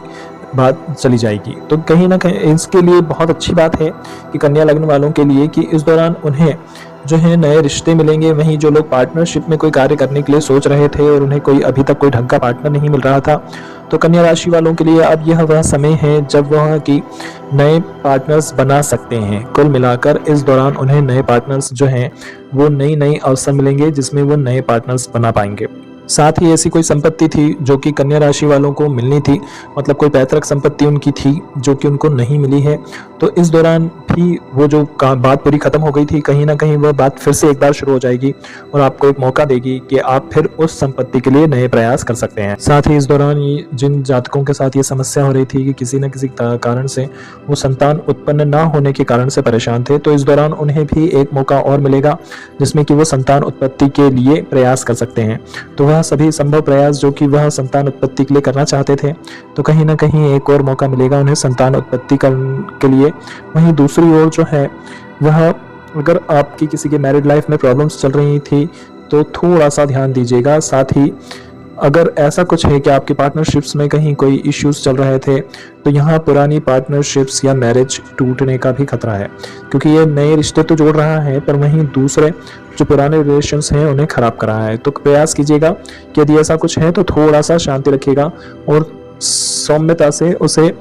बात चली जाएगी। तो कहीं ना कहीं इसके लिए बहुत अच्छी बात है कि कन्या लग्न वालों के लिए कि इस दौरान उन्हें जो है नए रिश्ते मिलेंगे। वहीं जो लोग पार्टनरशिप में कोई कार्य करने के लिए सोच रहे थे और उन्हें कोई अभी तक कोई ढंग का पार्टनर नहीं मिल रहा था, तो कन्या राशि वालों के लिए अब यह वह समय है जब वह की नए पार्टनर्स बना सकते हैं। कुल मिलाकर इस दौरान उन्हें नए पार्टनर्स जो हैं वो नई अवसर मिलेंगे जिसमें वो नए पार्टनर्स बना पाएंगे। साथ ही ऐसी कोई संपत्ति थी जो कि कन्या राशि वालों को मिलनी थी, मतलब कोई पैतृक संपत्ति उनकी थी जो कि उनको नहीं मिली है। तो इस दौरान भी वो जो बात पूरी खत्म हो गई थी, कहीं ना कहीं वह बात फिर से एक बार शुरू हो जाएगी और आपको एक मौका देगी कि आप फिर उस संपत्ति के लिए नए प्रयास कर सकते हैं। साथ ही इस दौरान ये जिन जातकों के साथ ये समस्या हो रही थी कि किसी न किसी कारण से वो संतान उत्पन्न ना होने के कारण से परेशान थे, तो इस दौरान उन्हें भी एक मौका और मिलेगा जिसमें कि वो संतान उत्पत्ति के लिए प्रयास कर सकते हैं। तो वह सभी संभव प्रयास जो कि वह संतान उत्पत्ति के लिए करना चाहते थे, तो कहीं ना कहीं एक और मौका मिलेगा उन्हें संतान उत्पत्ति के लिए। वहीं दूसरी ओर जो है वह, अगर आपकी किसी के मैरिड लाइफ में प्रॉब्लम्स चल रही थी तो थोड़ा सा ध्यान दीजिएगा। साथ ही अगर ऐसा कुछ है कि आपकी पार्टनरशिप्स में कहीं कोई इश्यूज चल रहे थे, तो यहाँ पुरानी पार्टनरशिप्स या मैरिज टूटने का भी खतरा है, क्योंकि ये नए रिश्ते तो जोड़ रहा है पर वहीं दूसरे जो पुराने रिलेशंस हैं उन्हें खराब कर रहा है। तो प्रयास कीजिएगा कि यदि ऐसा कुछ है तो थोड़ा सा शांति रखिएगा और सौम्यता से उसे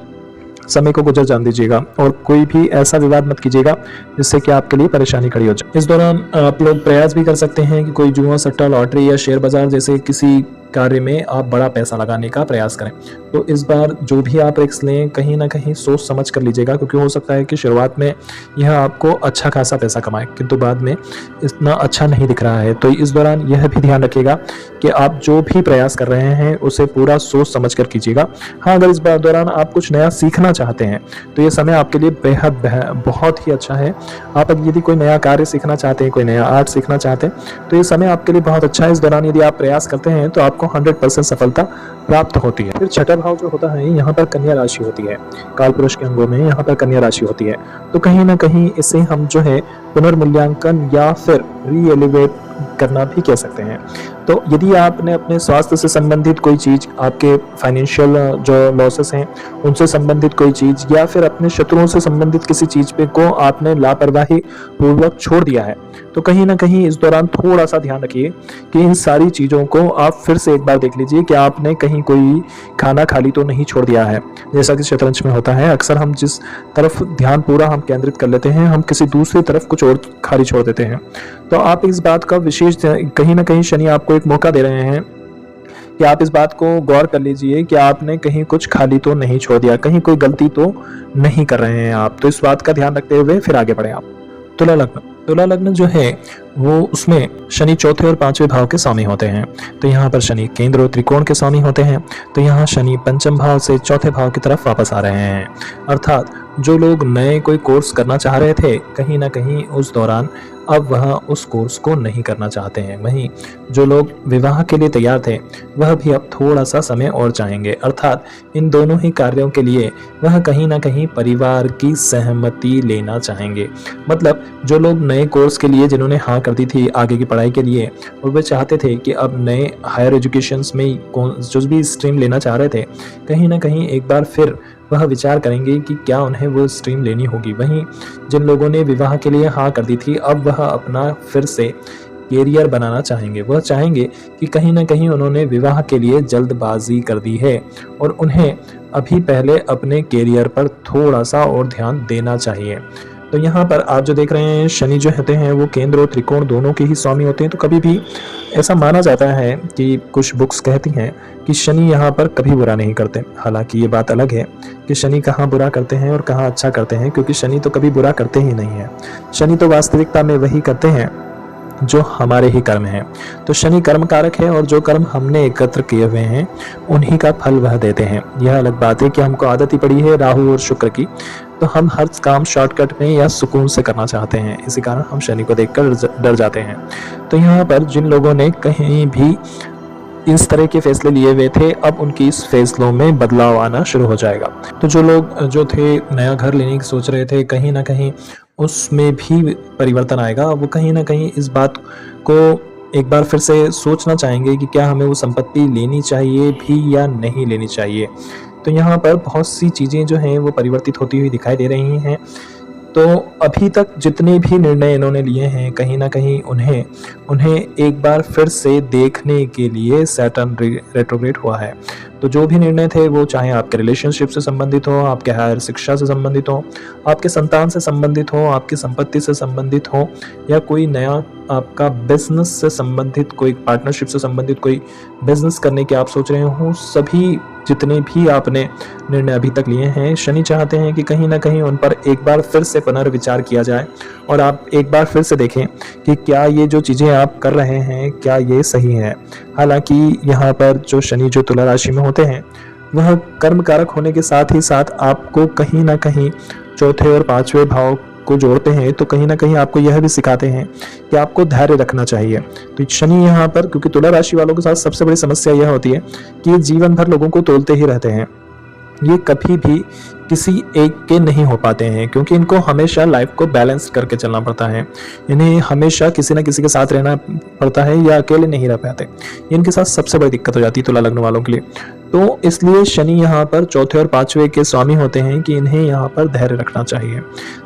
समय को गुजर जान दीजिएगा और कोई भी ऐसा विवाद मत कीजिएगा जिससे कि आपके लिए परेशानी खड़ी हो जाए। इस दौरान आप लोग प्रयास भी कर सकते हैं कि कोई जुआ, सट्टा, लॉटरी या शेयर बाजार जैसे किसी कार्य में आप बड़ा पैसा लगाने का प्रयास करें। तो इस बार जो भी आप रिस्क लें कहीं ना कहीं सोच समझ कर लीजिएगा, क्योंकि हो सकता है कि शुरुआत में यह आपको अच्छा खासा पैसा कमाए किंतु बाद में इतना अच्छा नहीं दिख रहा है। तो इस दौरान यह भी ध्यान रखिएगा कि आप जो भी प्रयास कर रहे हैं उसे पूरा सोच समझ कर कीजिएगा। हाँ, अगर इस बार दौरान आप कुछ नया सीखना चाहते हैं तो ये समय आपके लिए बेहद बहुत ही अच्छा है। आप यदि कोई नया कार्य सीखना चाहते हैं, कोई नया आर्ट सीखना चाहते हैं, तो ये समय आपके लिए बहुत अच्छा है। इस दौरान यदि आप प्रयास करते हैं तो आपको 100% सफलता प्राप्त होती है। फिर छठा भाव जो होता है यहाँ पर कन्या राशि होती है, काल पुरुष के अंगों में यहाँ पर कन्या राशि होती है। तो कहीं ना कहीं इसे हम जो है पुनर्मूल्यांकन या फिर रीएलिवेट करना भी कह सकते हैं। तो यदि आपने अपने स्वास्थ्य से संबंधित कोई चीज, आपके फाइनेंशियल जो लॉसेस हैं उनसे संबंधित कोई चीज, या फिर अपने शत्रुओं से संबंधित किसी चीज पे को आपने लापरवाही पूर्वक छोड़ दिया है, तो कहीं ना कहीं इस दौरान थोड़ा सा ध्यान रखिए कि इन सारी चीजों को आप फिर से एक बार देख लीजिए कि आपने कहीं कोई खाना खाली तो नहीं छोड़ दिया है। जैसा कि शतरंज में होता है, अक्सर हम जिस तरफ ध्यान पूरा हम केंद्रित कर लेते हैं, हम किसी दूसरी तरफ कुछ और खाली छोड़ देते हैं। तो आप इस बात का विशेष, कहीं ना कहीं शनि आपको एक मौका दे रहे हैं कि आप इस बात को गौर कर लीजिए कि आपने कहीं कुछ खाली तो नहीं छोड़ दिया, कहीं कोई गलती तो नहीं कर रहे हैं आप। तो इस बात का ध्यान रखते हुए फिर आगे बढ़े आप। तुला लग्न जो है वो, उसमें शनि चौथे और पांचवें भाव के स्वामी होते हैं। तो यहाँ पर शनि केंद्र और त्रिकोण के स्वामी होते हैं। तो यहाँ शनि पंचम भाव से चौथे भाव की तरफ वापस आ रहे हैं। अर्थात जो लोग नए कोई कोर्स करना चाह रहे थे, कहीं ना कहीं उस दौरान अब वह उस कोर्स को नहीं करना चाहते हैं। वहीं जो लोग विवाह के लिए तैयार थे वह भी अब थोड़ा सा समय और चाहेंगे। अर्थात इन दोनों ही कार्यों के लिए वह कहीं ना कहीं परिवार की सहमति लेना चाहेंगे। मतलब जो लोग नए कोर्स के लिए जिन्होंने हाँ कर दी थी आगे की पढ़ाई के लिए, और वे चाहते थे कि अब नए हायर एजुकेशंस में जो भी स्ट्रीम लेना चाह रहे थे, कहीं ना कहीं एक बार फिर वह विचार करेंगे कि क्या उन्हें वो स्ट्रीम लेनी होगी। वहीं जिन लोगों ने विवाह के लिए हाँ कर दी थी, अब वह अपना फिर से कैरियर बनाना चाहेंगे। वह चाहेंगे कि कहीं ना कहीं उन्होंने विवाह के लिए जल्दबाजी कर दी है और उन्हें अभी पहले अपने कैरियर पर थोड़ा सा और ध्यान देना चाहिए। तो यहाँ पर आप जो देख रहे हैं, शनि जो होते हैं वो केंद्र और त्रिकोण दोनों के ही स्वामी होते हैं। तो कभी भी ऐसा माना जाता है कि कुछ बुक्स कहती हैं कि शनि यहाँ पर कभी बुरा नहीं करते। हालांकि ये बात अलग है कि शनि कहाँ बुरा करते हैं और कहाँ अच्छा करते हैं, क्योंकि शनि तो कभी बुरा करते ही नहीं है। शनि तो वास्तविकता में वही करते हैं जो हमारे ही कर्म हैं। तो शनि कर्म कारक है और जो कर्म हमने एकत्र किए हुए हैं उन्हीं का फल वह देते हैं। यह अलग बात है कि हमको आदत ही पड़ी है राहु और शुक्र की, तो हम हर काम शॉर्टकट में या सुकून से करना चाहते हैं। इसी कारण हम शनि को देखकर डर जाते हैं। तो यहाँ पर जिन लोगों ने कहीं भी इस तरह के फैसले लिए हुए थे, अब उनकी इस फैसलों में बदलाव आना शुरू हो जाएगा। तो जो लोग जो थे नया घर लेने की सोच रहे थे, कहीं ना कहीं उसमें भी परिवर्तन आएगा। वो कहीं ना कहीं इस बात को एक बार फिर से सोचना चाहेंगे कि क्या हमें वो संपत्ति लेनी चाहिए भी या नहीं लेनी चाहिए। तो यहाँ पर बहुत सी चीज़ें जो हैं वो परिवर्तित होती हुई दिखाई दे रही हैं। तो अभी तक जितने भी निर्णय इन्होंने लिए हैं, कहीं ना कहीं उन्हें एक बार फिर से देखने के लिए सैटर्न रेट्रोग्रेड हुआ है। तो जो भी निर्णय थे वो चाहे आपके रिलेशनशिप से संबंधित हो, आपके हायर शिक्षा से संबंधित हो, आपके संतान से संबंधित हो, आपकी संपत्ति से संबंधित हो, या कोई नया आपका बिजनेस से संबंधित कोई पार्टनरशिप से संबंधित कोई बिजनेस करने की आप सोच रहे हो, सभी जितने भी आपने निर्णय अभी तक लिए हैं, शनि चाहते हैं कि कहीं ना कहीं उन पर एक बार फिर से पुनर्विचार किया जाए और आप एक बार फिर से देखें कि क्या ये जो चीज़ें आप कर रहे हैं क्या ये सही है। हालांकि यहाँ पर जो शनि जो तुला राशि में होते हैं वह कर्म कारक होने के साथ ही साथ आपको कहीं ना कहीं चौथे और पांचवें भाव को जोड़ते हैं, तो कहीं ना कहीं आपको यह भी सिखाते हैं कि आपको धैर्य रखना चाहिए। तो शनि यहाँ पर, क्योंकि तुला राशि वालों के साथ सबसे बड़ी समस्या यह होती है कि ये जीवन भर लोगों को तोलते ही रहते हैं, ये कभी भी किसी एक के नहीं हो पाते हैं, क्योंकि इनको हमेशा लाइफ को बैलेंस करके चलना पड़ता है। इन्हें हमेशा किसी न किसी के साथ रहना पड़ता है या अकेले नहीं रह पाते। इनके साथ सबसे बड़ी दिक्कत हो जाती है तुला लग्न वालों के लिए। तो इसलिए शनि यहाँ पर चौथे और पांचवे के स्वामी होते हैं कि इन्हें यहाँ पर धैर्य रखना चाहिए,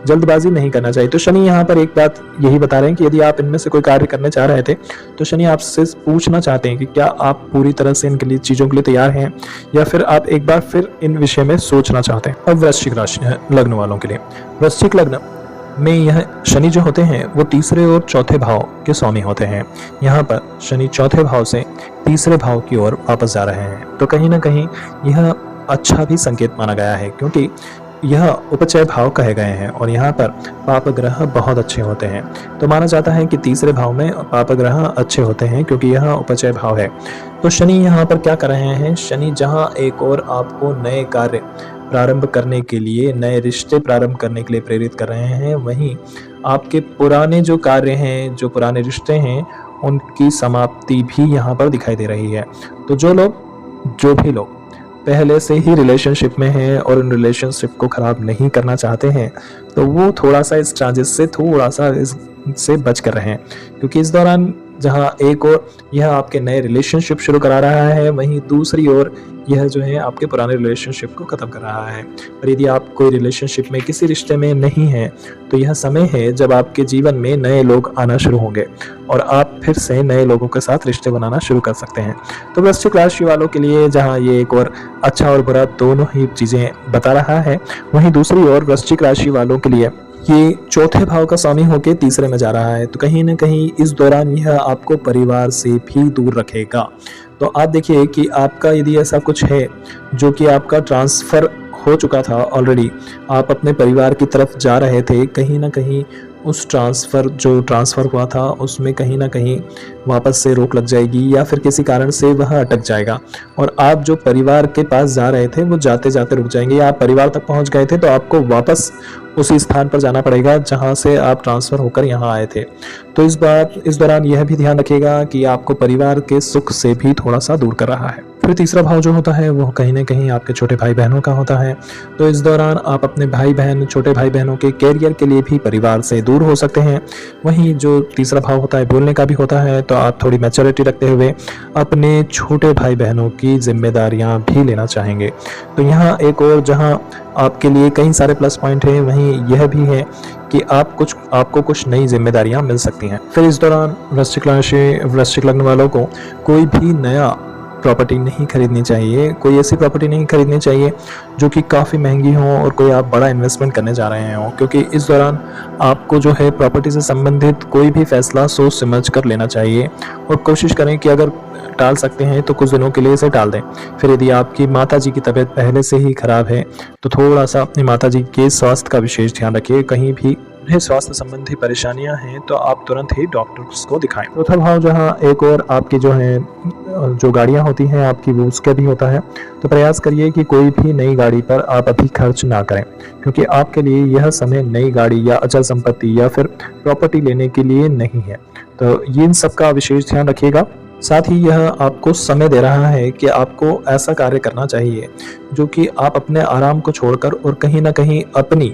जल्दबाजी नहीं करना चाहिए। तो शनि यहाँ पर एक बात यही बता रहे हैं कि यदि आप इनमें से कोई कार्य करने चाह रहे थे तो शनि आपसे पूछना चाहते हैं कि क्या आप पूरी तरह से इनके लिए चीज़ों के लिए तैयार हैं या फिर आप एक बार फिर इन विषय में सोचना चाहते हैं। अब वृश्चिक राशि लग्न वालों के लिए, वृश्चिक लग्न में यह शनि जो होते हैं वो तीसरे और चौथे भाव के स्वामी होते हैं। यहाँ पर शनि चौथे भाव से तीसरे भाव की ओर वापस जा रहे हैं, तो कहीं ना कहीं यह अच्छा भी संकेत माना गया है, क्योंकि यह उपचय भाव कहे गए हैं और यहाँ पर पाप ग्रह बहुत अच्छे होते हैं। तो माना जाता है कि तीसरे भाव में पाप ग्रह अच्छे होते हैं क्योंकि यह उपचय भाव है। तो शनि यहाँ पर क्या कर रहे हैं, शनि जहाँ एक और आपको नए कार्य प्रारंभ करने के लिए, नए रिश्ते प्रारंभ करने के लिए प्रेरित कर रहे हैं, वहीं आपके पुराने जो कार्य हैं, जो पुराने रिश्ते हैं, उनकी समाप्ति भी यहाँ पर दिखाई दे रही है। तो जो भी लोग पहले से ही रिलेशनशिप में हैं और उन रिलेशनशिप को ख़राब नहीं करना चाहते हैं, तो वो थोड़ा सा इस ट्रांजिट से थोड़ा सा इससे बच कर रहे हैं, क्योंकि इस दौरान जहाँ एक और यह आपके नए रिलेशनशिप शुरू करा रहा है, वहीं दूसरी ओर यह जो है आपके पुराने रिलेशनशिप को ख़त्म कर रहा है। और यदि आप कोई रिलेशनशिप में, किसी रिश्ते में नहीं हैं, तो यह समय है जब आपके जीवन में नए लोग आना शुरू होंगे और आप फिर से नए लोगों के साथ रिश्ते बनाना शुरू कर सकते हैं। तो वृश्चिक राशि वालों के लिए जहाँ ये एक और अच्छा और बुरा दोनों ही चीज़ें बता रहा है, वहीं दूसरी ओर वृश्चिक राशि वालों के लिए ये चौथे भाव का स्वामी होकर तीसरे में जा रहा है, तो कहीं ना कहीं इस दौरान यह आपको परिवार से भी दूर रखेगा। तो आप देखिए कि आपका यदि ऐसा कुछ है जो कि आपका ट्रांसफ़र हो चुका था ऑलरेडी, आप अपने परिवार की तरफ जा रहे थे, कहीं ना कहीं उस ट्रांसफ़र हुआ था उसमें कहीं ना कहीं वापस से रोक लग जाएगी या फिर किसी कारण से वह अटक जाएगा और आप जो परिवार के पास जा रहे थे वो जाते जाते रुक जाएंगे, या आप परिवार तक पहुंच गए थे तो आपको वापस उसी स्थान पर जाना पड़ेगा जहां से आप ट्रांसफ़र होकर यहां आए थे। तो इस दौरान यह भी ध्यान रखिएगा कि आपको परिवार के सुख से भी थोड़ा सा दूर कर रहा है। फिर तीसरा भाव जो होता है वो कहीं ना कहीं आपके छोटे भाई बहनों का होता है, तो इस दौरान आप अपने भाई बहन, छोटे भाई बहनों के कैरियर के लिए भी परिवार से दूर हो सकते हैं। वहीं जो तीसरा भाव होता है बोलने का भी होता है, तो आप थोड़ी मैच्योरिटी रखते हुए अपने छोटे भाई बहनों की जिम्मेदारियां भी लेना चाहेंगे। तो यहाँ एक और जहाँ आपके लिए कई सारे प्लस पॉइंट हैं, वहीं यह भी है कि आपको कुछ नई जिम्मेदारियां मिल सकती हैं। फिर इस दौरान वृश्चिक लग्न वालों को कोई भी नया प्रॉपर्टी नहीं खरीदनी चाहिए, कोई ऐसी प्रॉपर्टी नहीं खरीदनी चाहिए जो कि काफ़ी महंगी हो और कोई आप बड़ा इन्वेस्टमेंट करने जा रहे हो, क्योंकि इस दौरान आपको जो है प्रॉपर्टी से संबंधित कोई भी फैसला सोच समझ कर लेना चाहिए और कोशिश करें कि अगर टाल सकते हैं तो कुछ दिनों के लिए इसे टाल दें। फिर यदि आपकी माता जी की तबीयत पहले से ही खराब है तो थोड़ा सा अपनी माता जी के स्वास्थ्य का विशेष ध्यान रखिए। कहीं भी उन्हें स्वास्थ्य संबंधी परेशानियां हैं तो आप तुरंत ही डॉक्टर्स को दिखाएं। चौथा भाव जहां एक और आपकी जो गाड़ियां होती हैं आपकी, वो उसका भी होता है, तो प्रयास करिए कि कोई भी नई गाड़ी पर आप अभी खर्च ना करें, क्योंकि आपके लिए यह समय नई गाड़ी या अचल संपत्ति या फिर प्रॉपर्टी लेने के लिए नहीं है। तो इन सब का विशेष ध्यान रखिएगा। साथ ही यह आपको समय दे रहा है कि आपको ऐसा कार्य करना चाहिए जो कि आप अपने आराम को छोड़कर और कहीं ना कहीं अपनी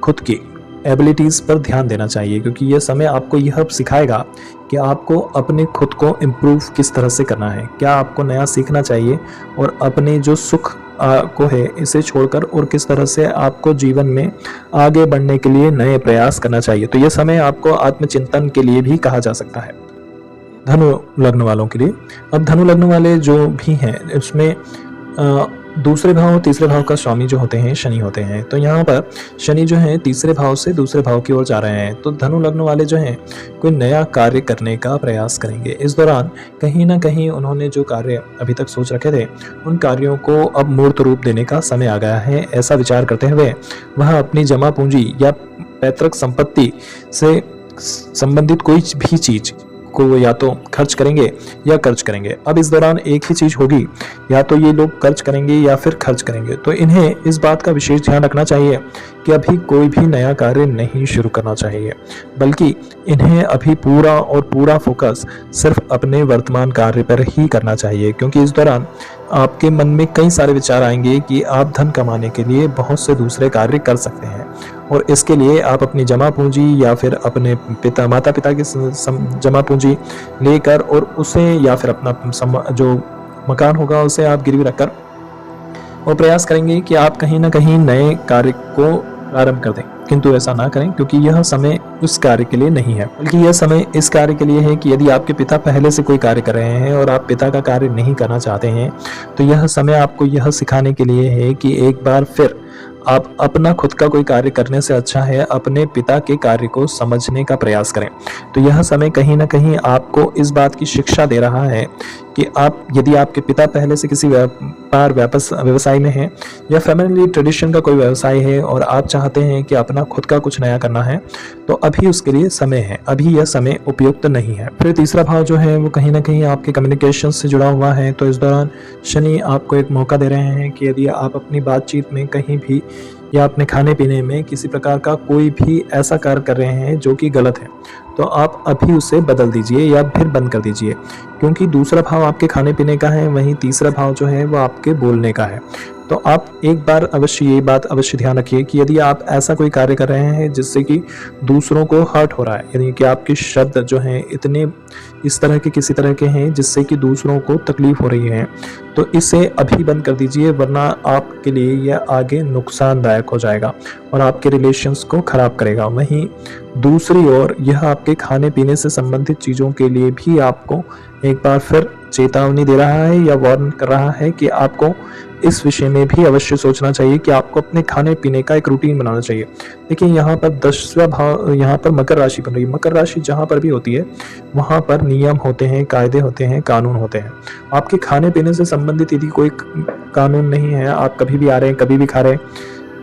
खुद की एबिलिटीज़ पर ध्यान देना चाहिए, क्योंकि यह समय आपको यह सिखाएगा कि आपको अपने खुद को इम्प्रूव किस तरह से करना है, क्या आपको नया सीखना चाहिए और अपने जो सुख को है इसे छोड़कर और किस तरह से आपको जीवन में आगे बढ़ने के लिए नए प्रयास करना चाहिए। तो यह समय आपको आत्मचिंतन के लिए भी कहा जा सकता है। धनु लग्न वालों के लिए, अब धनु लग्न वाले जो भी हैं उसमें दूसरे भाव और तीसरे भाव का स्वामी जो होते हैं शनि होते हैं। तो यहाँ पर शनि जो है तीसरे भाव से दूसरे भाव की ओर जा रहे हैं। तो धनु लग्न वाले जो हैं कोई नया कार्य करने का प्रयास करेंगे। इस दौरान कहीं ना कहीं उन्होंने जो कार्य अभी तक सोच रखे थे उन कार्यों को अब मूर्त रूप देने का समय आ गया है। ऐसा विचार करते हुए वह अपनी जमा पूंजी या पैतृक संपत्ति से संबंधित कोई भी चीज को या तो खर्च करेंगे या कर्ज करेंगे। अब इस दौरान एक ही चीज होगी, या तो ये लोग कर्ज करेंगे या फिर खर्च करेंगे। तो इन्हें इस बात का विशेष ध्यान रखना चाहिए कि अभी कोई भी नया कार्य नहीं शुरू करना चाहिए, बल्कि इन्हें अभी पूरा और पूरा फोकस सिर्फ अपने वर्तमान कार्य पर ही करना चाहिए, क्योंकि इस दौरान आपके मन में कई सारे विचार आएंगे कि आप धन कमाने के लिए बहुत से दूसरे कार्य कर सकते हैं और इसके लिए आप अपनी जमा पूंजी या फिर अपने माता पिता की जमा पूंजी लेकर और उसे या फिर अपना जो मकान होगा उसे आप गिरवी रखकर और प्रयास करेंगे कि आप कहीं ना कहीं नए कार्य को प्रारंभ कर दें। किंतु ऐसा ना करें, क्योंकि यह समय उस कार्य के लिए नहीं है, बल्कि यह समय इस कार्य के लिए है कि यदि आपके पिता पहले से कोई कार्य कर रहे हैं और आप पिता का कार्य नहीं करना चाहते हैं, तो यह समय आपको यह सिखाने के लिए है कि एक बार फिर आप अपना खुद का कोई कार्य करने से अच्छा है अपने पिता के कार्य को समझने का प्रयास करें। तो यह समय कहीं ना कहीं आपको इस बात की शिक्षा दे रहा है कि आप यदि आपके पिता पहले से किसी व्यापार व्यवसाय में हैं या फैमिली ट्रेडिशन का कोई व्यवसाय है और आप चाहते हैं कि अपना खुद का कुछ नया करना है, तो अभी उसके लिए समय है, अभी यह समय उपयुक्त नहीं है। फिर तीसरा भाव जो है वो कहीं ना कहीं आपके कम्युनिकेशन से जुड़ा हुआ है। तो इस दौरान शनि आपको एक मौका दे रहे हैं कि यदि आप अपनी बातचीत में कहीं भी या अपने खाने पीने में किसी प्रकार का कोई भी ऐसा कार्य कर रहे हैं जो कि गलत है, तो आप अभी उसे बदल दीजिए या फिर बंद कर दीजिए, क्योंकि दूसरा भाव आपके खाने पीने का है, वहीं तीसरा भाव जो है वो आपके बोलने का है। तो आप एक बार अवश्य ये बात अवश्य ध्यान रखिए कि यदि आप ऐसा कोई कार्य कर रहे हैं जिससे कि दूसरों को हर्ट हो रहा है, यानी कि आपके शब्द जो हैं इतने इस तरह के किसी तरह के हैं जिससे कि दूसरों को तकलीफ हो रही है, तो इसे अभी बंद कर दीजिए, वरना आपके लिए यह आगे नुकसानदायक हो जाएगा और आपके रिलेशंस को खराब करेगा। वहीं दूसरी ओर यह आपके खाने पीने से संबंधित चीज़ों के लिए भी आपको एक बार फिर चेतावनी दे रहा है या वार्न कर रहा है कि आपको इस विषय में भी अवश्य सोचना चाहिए कि आपको अपने खाने पीने का एक रूटीन बनाना चाहिए। देखिए यहाँ पर 10वां भाव, यहाँ पर मकर राशि बन रही है। मकर राशि जहाँ पर भी होती है वहाँ पर नियम होते हैं, कायदे होते हैं, कानून होते हैं। आपके खाने पीने से संबंधित यदि कोई कानून नहीं है, आप कभी भी आ रहे हैं कभी भी खा रहे हैं,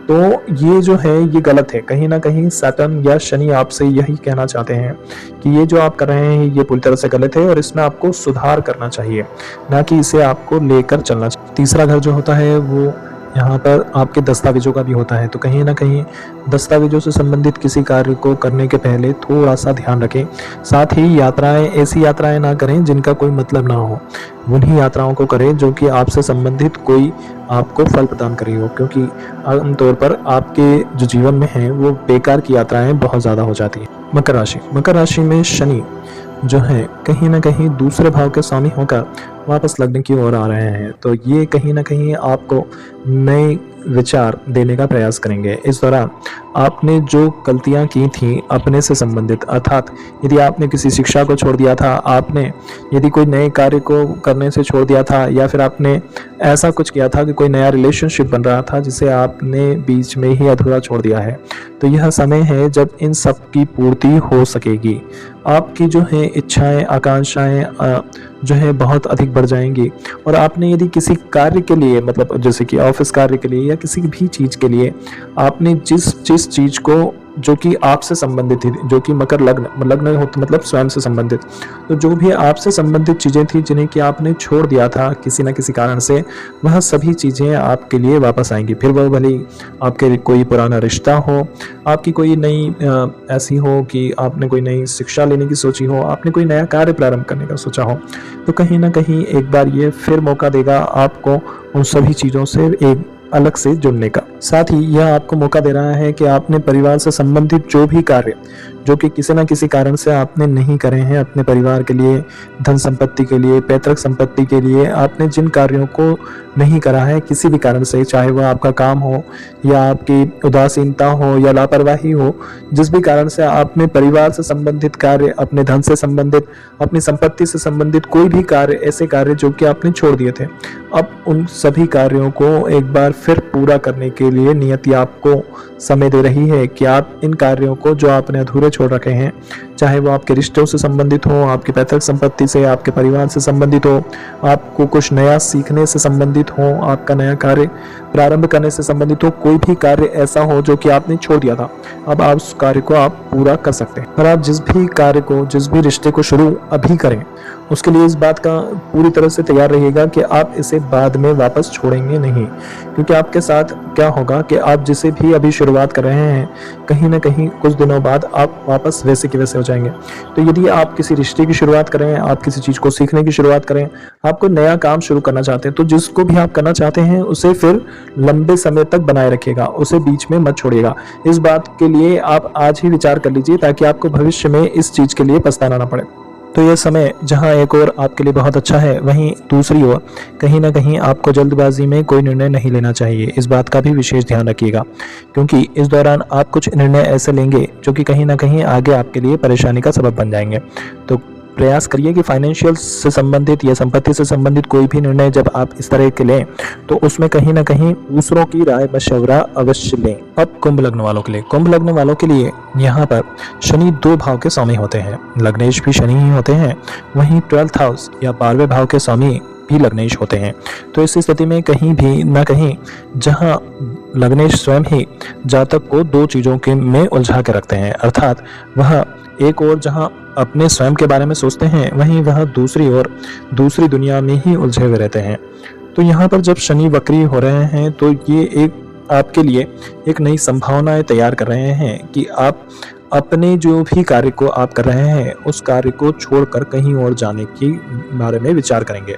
तो ये जो है ये गलत है। कहीं ना कहीं सैटर्न या शनि आपसे यही कहना चाहते हैं कि ये जो आप कर रहे हैं ये पूरी तरह से गलत है और इसमें आपको सुधार करना चाहिए, ना कि इसे आपको लेकर चलना चाहिए। तीसरा घर जो होता है वो यहाँ पर आपके दस्तावेजों का भी होता है। तो कहीं ना कहीं दस्तावेजों से संबंधित किसी कार्य को करने के पहले थोड़ा सा ध्यान रखें। साथ ही यात्राएं, ऐसी यात्राएं ना करें जिनका कोई मतलब ना हो, उन्हीं यात्राओं को करें जो कि आपसे संबंधित कोई आपको फल प्रदान करी हो, क्योंकि आमतौर पर आपके जो जीवन में है वो बेकार की यात्राएं बहुत ज़्यादा हो जाती हैं। मकर राशि में शनि जो है कहीं ना कहीं दूसरे भाव के स्वामी होकर वापस लगने की ओर आ रहे हैं। तो ये कहीं ना कहीं आपको नए विचार देने का प्रयास करेंगे। इस दौरान आपने जो गलतियां की थी अपने से संबंधित, अर्थात यदि आपने किसी शिक्षा को छोड़ दिया था, आपने यदि कोई नए कार्य को करने से छोड़ दिया था, या फिर आपने ऐसा कुछ किया था कि कोई नया रिलेशनशिप बन रहा था जिसे आपने बीच में ही अधूरा छोड़ दिया है, तो यह समय है जब इन सब की पूर्ति हो सकेगी। आपकी जो है इच्छाएं, आकांक्षाएं जो है बहुत अधिक बढ़ जाएंगी और आपने यदि किसी कार्य के लिए, मतलब जैसे कि ऑफिस कार्य के लिए या किसी भी चीज़ के लिए आपने जिस चीज़ को जो कि आपसे संबंधित थी, जो कि मकर लग्न होता मतलब स्वयं से संबंधित, तो जो भी आपसे संबंधित चीज़ें थी जिन्हें कि आपने छोड़ दिया था किसी न किसी कारण से, वह सभी चीज़ें आपके लिए वापस आएंगी। फिर वह भले आपके कोई पुराना रिश्ता हो, आपकी कोई नई ऐसी हो कि आपने कोई नई शिक्षा लेने की सोची हो, आपने कोई नया कार्य प्रारंभ करने का सोचा हो, तो कहीं ना कहीं एक बार ये फिर मौका देगा आपको उन सभी चीज़ों से एक अलग से जुड़ने का। साथ ही यह आपको मौका दे रहा है कि आपने परिवार से संबंधित जो भी कार्य जो कि किसी न किसी कारण से आपने नहीं करे हैं अपने परिवार के लिए, धन संपत्ति के लिए, पैतृक संपत्ति के लिए। आपने जिन कार्यों को नहीं करा है किसी भी कारण से, चाहे वह आपका काम हो या आपकी उदासीनता हो या लापरवाही हो, जिस भी कारण से आपने परिवार से संबंधित कार्य, अपने धन से संबंधित, अपनी संपत्ति से संबंधित कोई भी कार्य, ऐसे कार्य जो कि आपने छोड़ दिए थे, अब उन सभी कार्यों को एक बार फिर पूरा करने के लिए नियति आपको समय दे रही है कि आप इन कार्यों को जो आपने अधूरे छोड़ रखे हैं, चाहे वो आपके रिश्तों से संबंधित हो, आपकी पैतृक संपत्ति से, आपके परिवार से संबंधित हो, आपको कुछ नया सीखने से संबंधित हो, आपका नया कार्य प्रारंभ करने से संबंधित हो, कोई भी कार्य ऐसा हो जो कि आपने छोड़ दिया था, अब आप उस कार्य को आप पूरा कर सकते हैं। और आप जिस भी कार्य को, जिस भी रिश्ते को शुरू अभी करें, उसके लिए इस बात का पूरी तरह से तैयार रहिएगा कि आप इसे बाद में वापस छोड़ेंगे नहीं, क्योंकि आपके साथ क्या होगा कि आप जिसे भी अभी शुरुआत कर रहे हैं, कहीं ना कहीं कुछ दिनों बाद आप वापस वैसे के वैसे हो जाएंगे। तो यदि आप किसी रिश्ते की शुरुआत करें, आप किसी चीज़ को सीखने की शुरुआत करें, आप कोई नया काम शुरू करना चाहते हैं, तो जिसको भी आप करना चाहते हैं उसे फिर लंबे समय तक बनाए रखिएगा, उसे बीच में मत छोड़िएगा। इस बात के लिए आप आज ही विचार कर लीजिए ताकि आपको भविष्य में इस चीज़ के लिए पछताना ना पड़े। तो यह समय जहां एक और आपके लिए बहुत अच्छा है, वहीं दूसरी ओर कहीं ना कहीं आपको जल्दबाजी में कोई निर्णय नहीं लेना चाहिए। इस बात का भी विशेष ध्यान रखिएगा, क्योंकि इस दौरान आप कुछ निर्णय ऐसे लेंगे जो कि कहीं ना कहीं आगे आपके लिए परेशानी का सबब बन जाएंगे। तो प्रयास करिए कि फाइनेंशियल से संबंधित या संपत्ति से संबंधित कोई भी निर्णय जब आप इस तरह के लें तो उसमें कहीं ना कहीं दूसरों की राय मशवरा अवश्य लें। अब कुंभ लग्न वालों के लिए, कुंभ लग्न वालों के लिए यहाँ पर शनि 2 भाव के स्वामी होते हैं, लग्नेश भी शनि ही होते हैं, वहीं 12th हाउस या 12वें भाव के स्वामी भी लग्नेश होते हैं। तो इस स्थिति में कहीं भी ना कहीं जहां लग्नेश स्वयं ही जातक को 2 चीज़ों के में उलझा के रखते हैं, अर्थात वह एक और जहां अपने स्वयं के बारे में सोचते हैं, वहीं वह दूसरी ओर दूसरी दुनिया में ही उलझे हुए रहते हैं। तो यहाँ पर जब शनि वक्री हो रहे हैं तो ये एक आपके लिए एक नई संभावनाएं तैयार कर रहे हैं कि आप अपने जो भी कार्य को आप कर रहे हैं उस कार्य को छोड़कर कहीं और जाने के बारे में विचार करेंगे।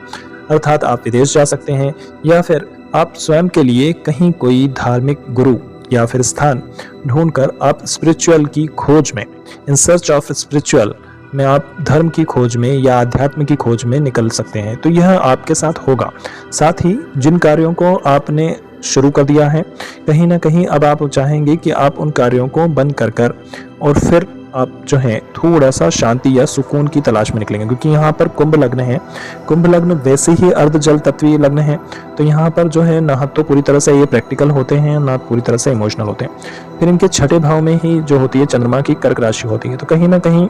अर्थात आप विदेश जा सकते हैं या फिर आप स्वयं के लिए कहीं कोई धार्मिक गुरु या फिर स्थान ढूंढकर आप स्पिरिचुअल की खोज में, इन सर्च ऑफ स्पिरिचुअल में, आप धर्म की खोज में या अध्यात्म की खोज में निकल सकते हैं। तो यह आपके साथ होगा। साथ ही जिन कार्यों को आपने शुरू कर दिया है, कहीं ना कहीं अब आप चाहेंगे कि आप उन कार्यों को बंद कर और फिर आप जो है थोड़ा सा शांति या सुकून की तलाश में निकलेंगे, क्योंकि यहाँ पर कुंभ लग्न है। कुंभ लग्न वैसे ही अर्ध जल तत्वीय लग्न है, तो यहाँ पर जो है ना तो पूरी तरह से ये प्रैक्टिकल होते हैं, ना पूरी तरह से इमोशनल होते हैं। फिर इनके 6ठे भाव में ही जो होती है चंद्रमा की कर्क राशि होती है। तो कहीं ना कहीं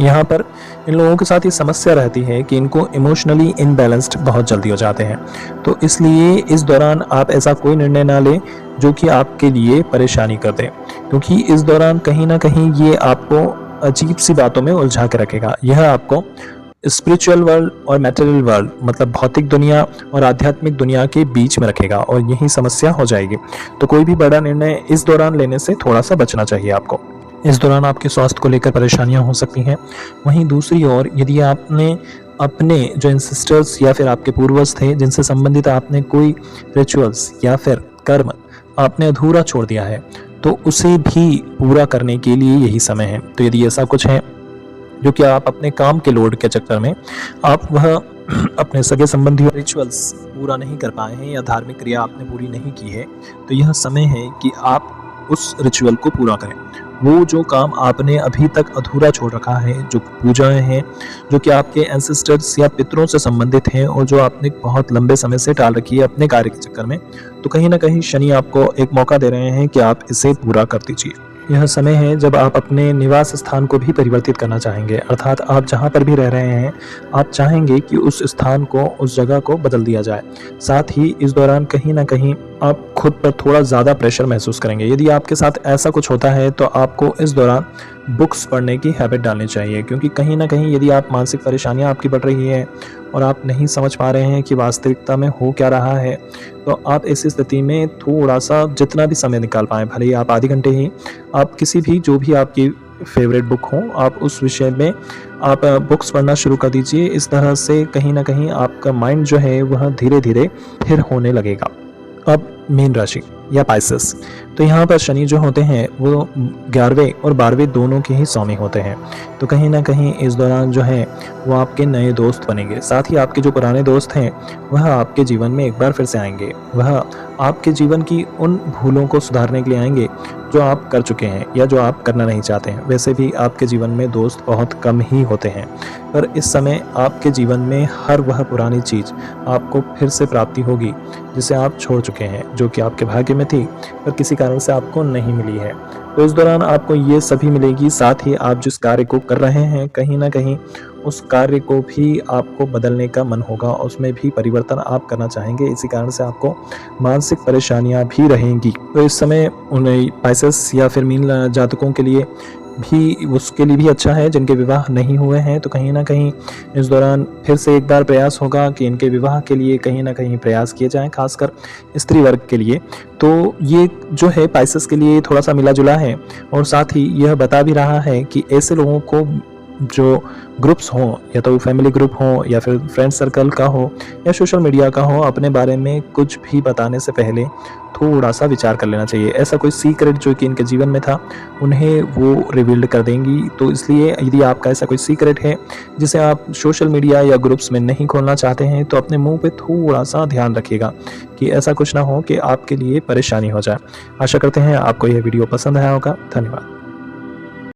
यहाँ पर इन लोगों के साथ ये समस्या रहती है कि इनको इमोशनली इनबैलेंस्ड बहुत जल्दी हो जाते हैं। तो इसलिए इस दौरान आप ऐसा कोई निर्णय ना लें जो कि आपके लिए परेशानी कर दे, क्योंकि इस दौरान कहीं ना कहीं ये आपको अजीब सी बातों में उलझा के रखेगा। यह आपको स्पिरिचुअल वर्ल्ड और मैटेरियल वर्ल्ड, मतलब भौतिक दुनिया और आध्यात्मिक दुनिया के बीच में रखेगा और यही समस्या हो जाएगी। तो कोई भी बड़ा निर्णय इस दौरान लेने से थोड़ा सा बचना चाहिए आपको। इस दौरान आपके स्वास्थ्य को लेकर परेशानियां हो सकती हैं। वहीं दूसरी ओर यदि आपने अपने जो एंसेस्टर्स या फिर आपके पूर्वज थे जिनसे संबंधित आपने कोई रिचुअल्स या फिर कर्म आपने अधूरा छोड़ दिया है, तो उसे भी पूरा करने के लिए यही समय है। तो यदि ऐसा कुछ है जो कि आप अपने काम के लोड के चक्कर में आप वह अपने सगे संबंधी रिचुअल्स पूरा नहीं कर पाए हैं या धार्मिक क्रिया आपने पूरी नहीं की है, तो यह समय है कि आप उस रिचुअल को पूरा करें। वो जो काम आपने अभी तक अधूरा छोड़ रखा है, जो पूजाएं हैं जो कि आपके एंसेस्टर्स या पितरों से संबंधित हैं और जो आपने बहुत लंबे समय से टाल रखी है अपने कार्य के चक्कर में, तो कहीं ना कहीं शनि आपको एक मौका दे रहे हैं कि आप इसे पूरा कर दीजिए। यह समय है जब आप अपने निवास स्थान को भी परिवर्तित करना चाहेंगे, अर्थात आप जहाँ पर भी रह रहे हैं आप चाहेंगे कि उस स्थान को, उस जगह को बदल दिया जाए। साथ ही इस दौरान कहीं ना कहीं आप खुद पर थोड़ा ज़्यादा प्रेशर महसूस करेंगे। यदि आपके साथ ऐसा कुछ होता है तो आपको इस दौरान बुक्स पढ़ने की हैबिट डालनी चाहिए, क्योंकि कहीं ना कहीं यदि आप मानसिक परेशानियां आपकी बढ़ रही है और आप नहीं समझ पा रहे हैं कि वास्तविकता में हो क्या रहा है, तो आप ऐसी स्थिति में थोड़ा सा जितना भी समय निकाल पाएँ, भले ही आप आधे घंटे ही, आप किसी भी जो भी आपकी फेवरेट बुक हो आप उस विषय में आप बुक्स पढ़ना शुरू कर दीजिए। इस तरह से कहीं ना कहीं आपका माइंड जो है वह धीरे धीरे स्थिर होने लगेगा। अब मीन राशि, या पाइसेस। तो यहाँ पर शनि जो होते हैं वो 11वें और 12वें दोनों के ही स्वामी होते हैं। तो कहीं ना कहीं इस दौरान जो है वो आपके नए दोस्त बनेंगे, साथ ही आपके जो पुराने दोस्त हैं वह आपके जीवन में एक बार फिर से आएंगे। वह आपके जीवन की उन भूलों को सुधारने के लिए आएंगे जो आप कर चुके हैं या जो आप करना नहीं चाहते हैं। वैसे भी आपके जीवन में दोस्त बहुत कम ही होते हैं, पर इस समय आपके जीवन में हर वह पुरानी चीज़ आपको फिर से प्राप्ति होगी जिसे आप छोड़ चुके हैं, जो कि आपके भाग्य में थी पर किसी कारण से आपको नहीं मिली है। तो इस दौरान आपको ये सभी मिलेगी। साथ ही आप जिस कार्य को कर रहे हैं कहीं ना कहीं उस कार्य को भी आपको बदलने का मन होगा, उसमें भी परिवर्तन आप करना चाहेंगे। इसी कारण से आपको मानसिक परेशानियां भी रहेंगी। तो इस समय उन्हें पाइसेस या फिर मीन जातकों के लिए भी, उसके लिए भी अच्छा है जिनके विवाह नहीं हुए हैं। तो कहीं ना कहीं इस दौरान फिर से एक बार प्रयास होगा कि इनके विवाह के लिए कहीं ना कहीं प्रयास किए जाएं, खासकर स्त्री वर्ग के लिए। तो ये जो है पाइसेस के लिए थोड़ा सा मिला जुला है, और साथ ही यह बता भी रहा है कि ऐसे लोगों को जो ग्रुप्स हों, या तो फैमिली ग्रुप हो या फिर फ्रेंड सर्कल का हो या सोशल मीडिया का हो, अपने बारे में कुछ भी बताने से पहले थोड़ा सा विचार कर लेना चाहिए। ऐसा कोई सीक्रेट जो कि इनके जीवन में था उन्हें वो रिवील्ड कर देंगी। तो इसलिए यदि आपका ऐसा कोई सीक्रेट है जिसे आप सोशल मीडिया या ग्रुप्स में नहीं खोलना चाहते हैं, तो अपने मुंह पे थोड़ा सा ध्यान रखिएगा कि ऐसा कुछ ना हो कि आपके लिए परेशानी हो जाए। आशा करते हैं आपको यह वीडियो पसंद आया होगा। धन्यवाद।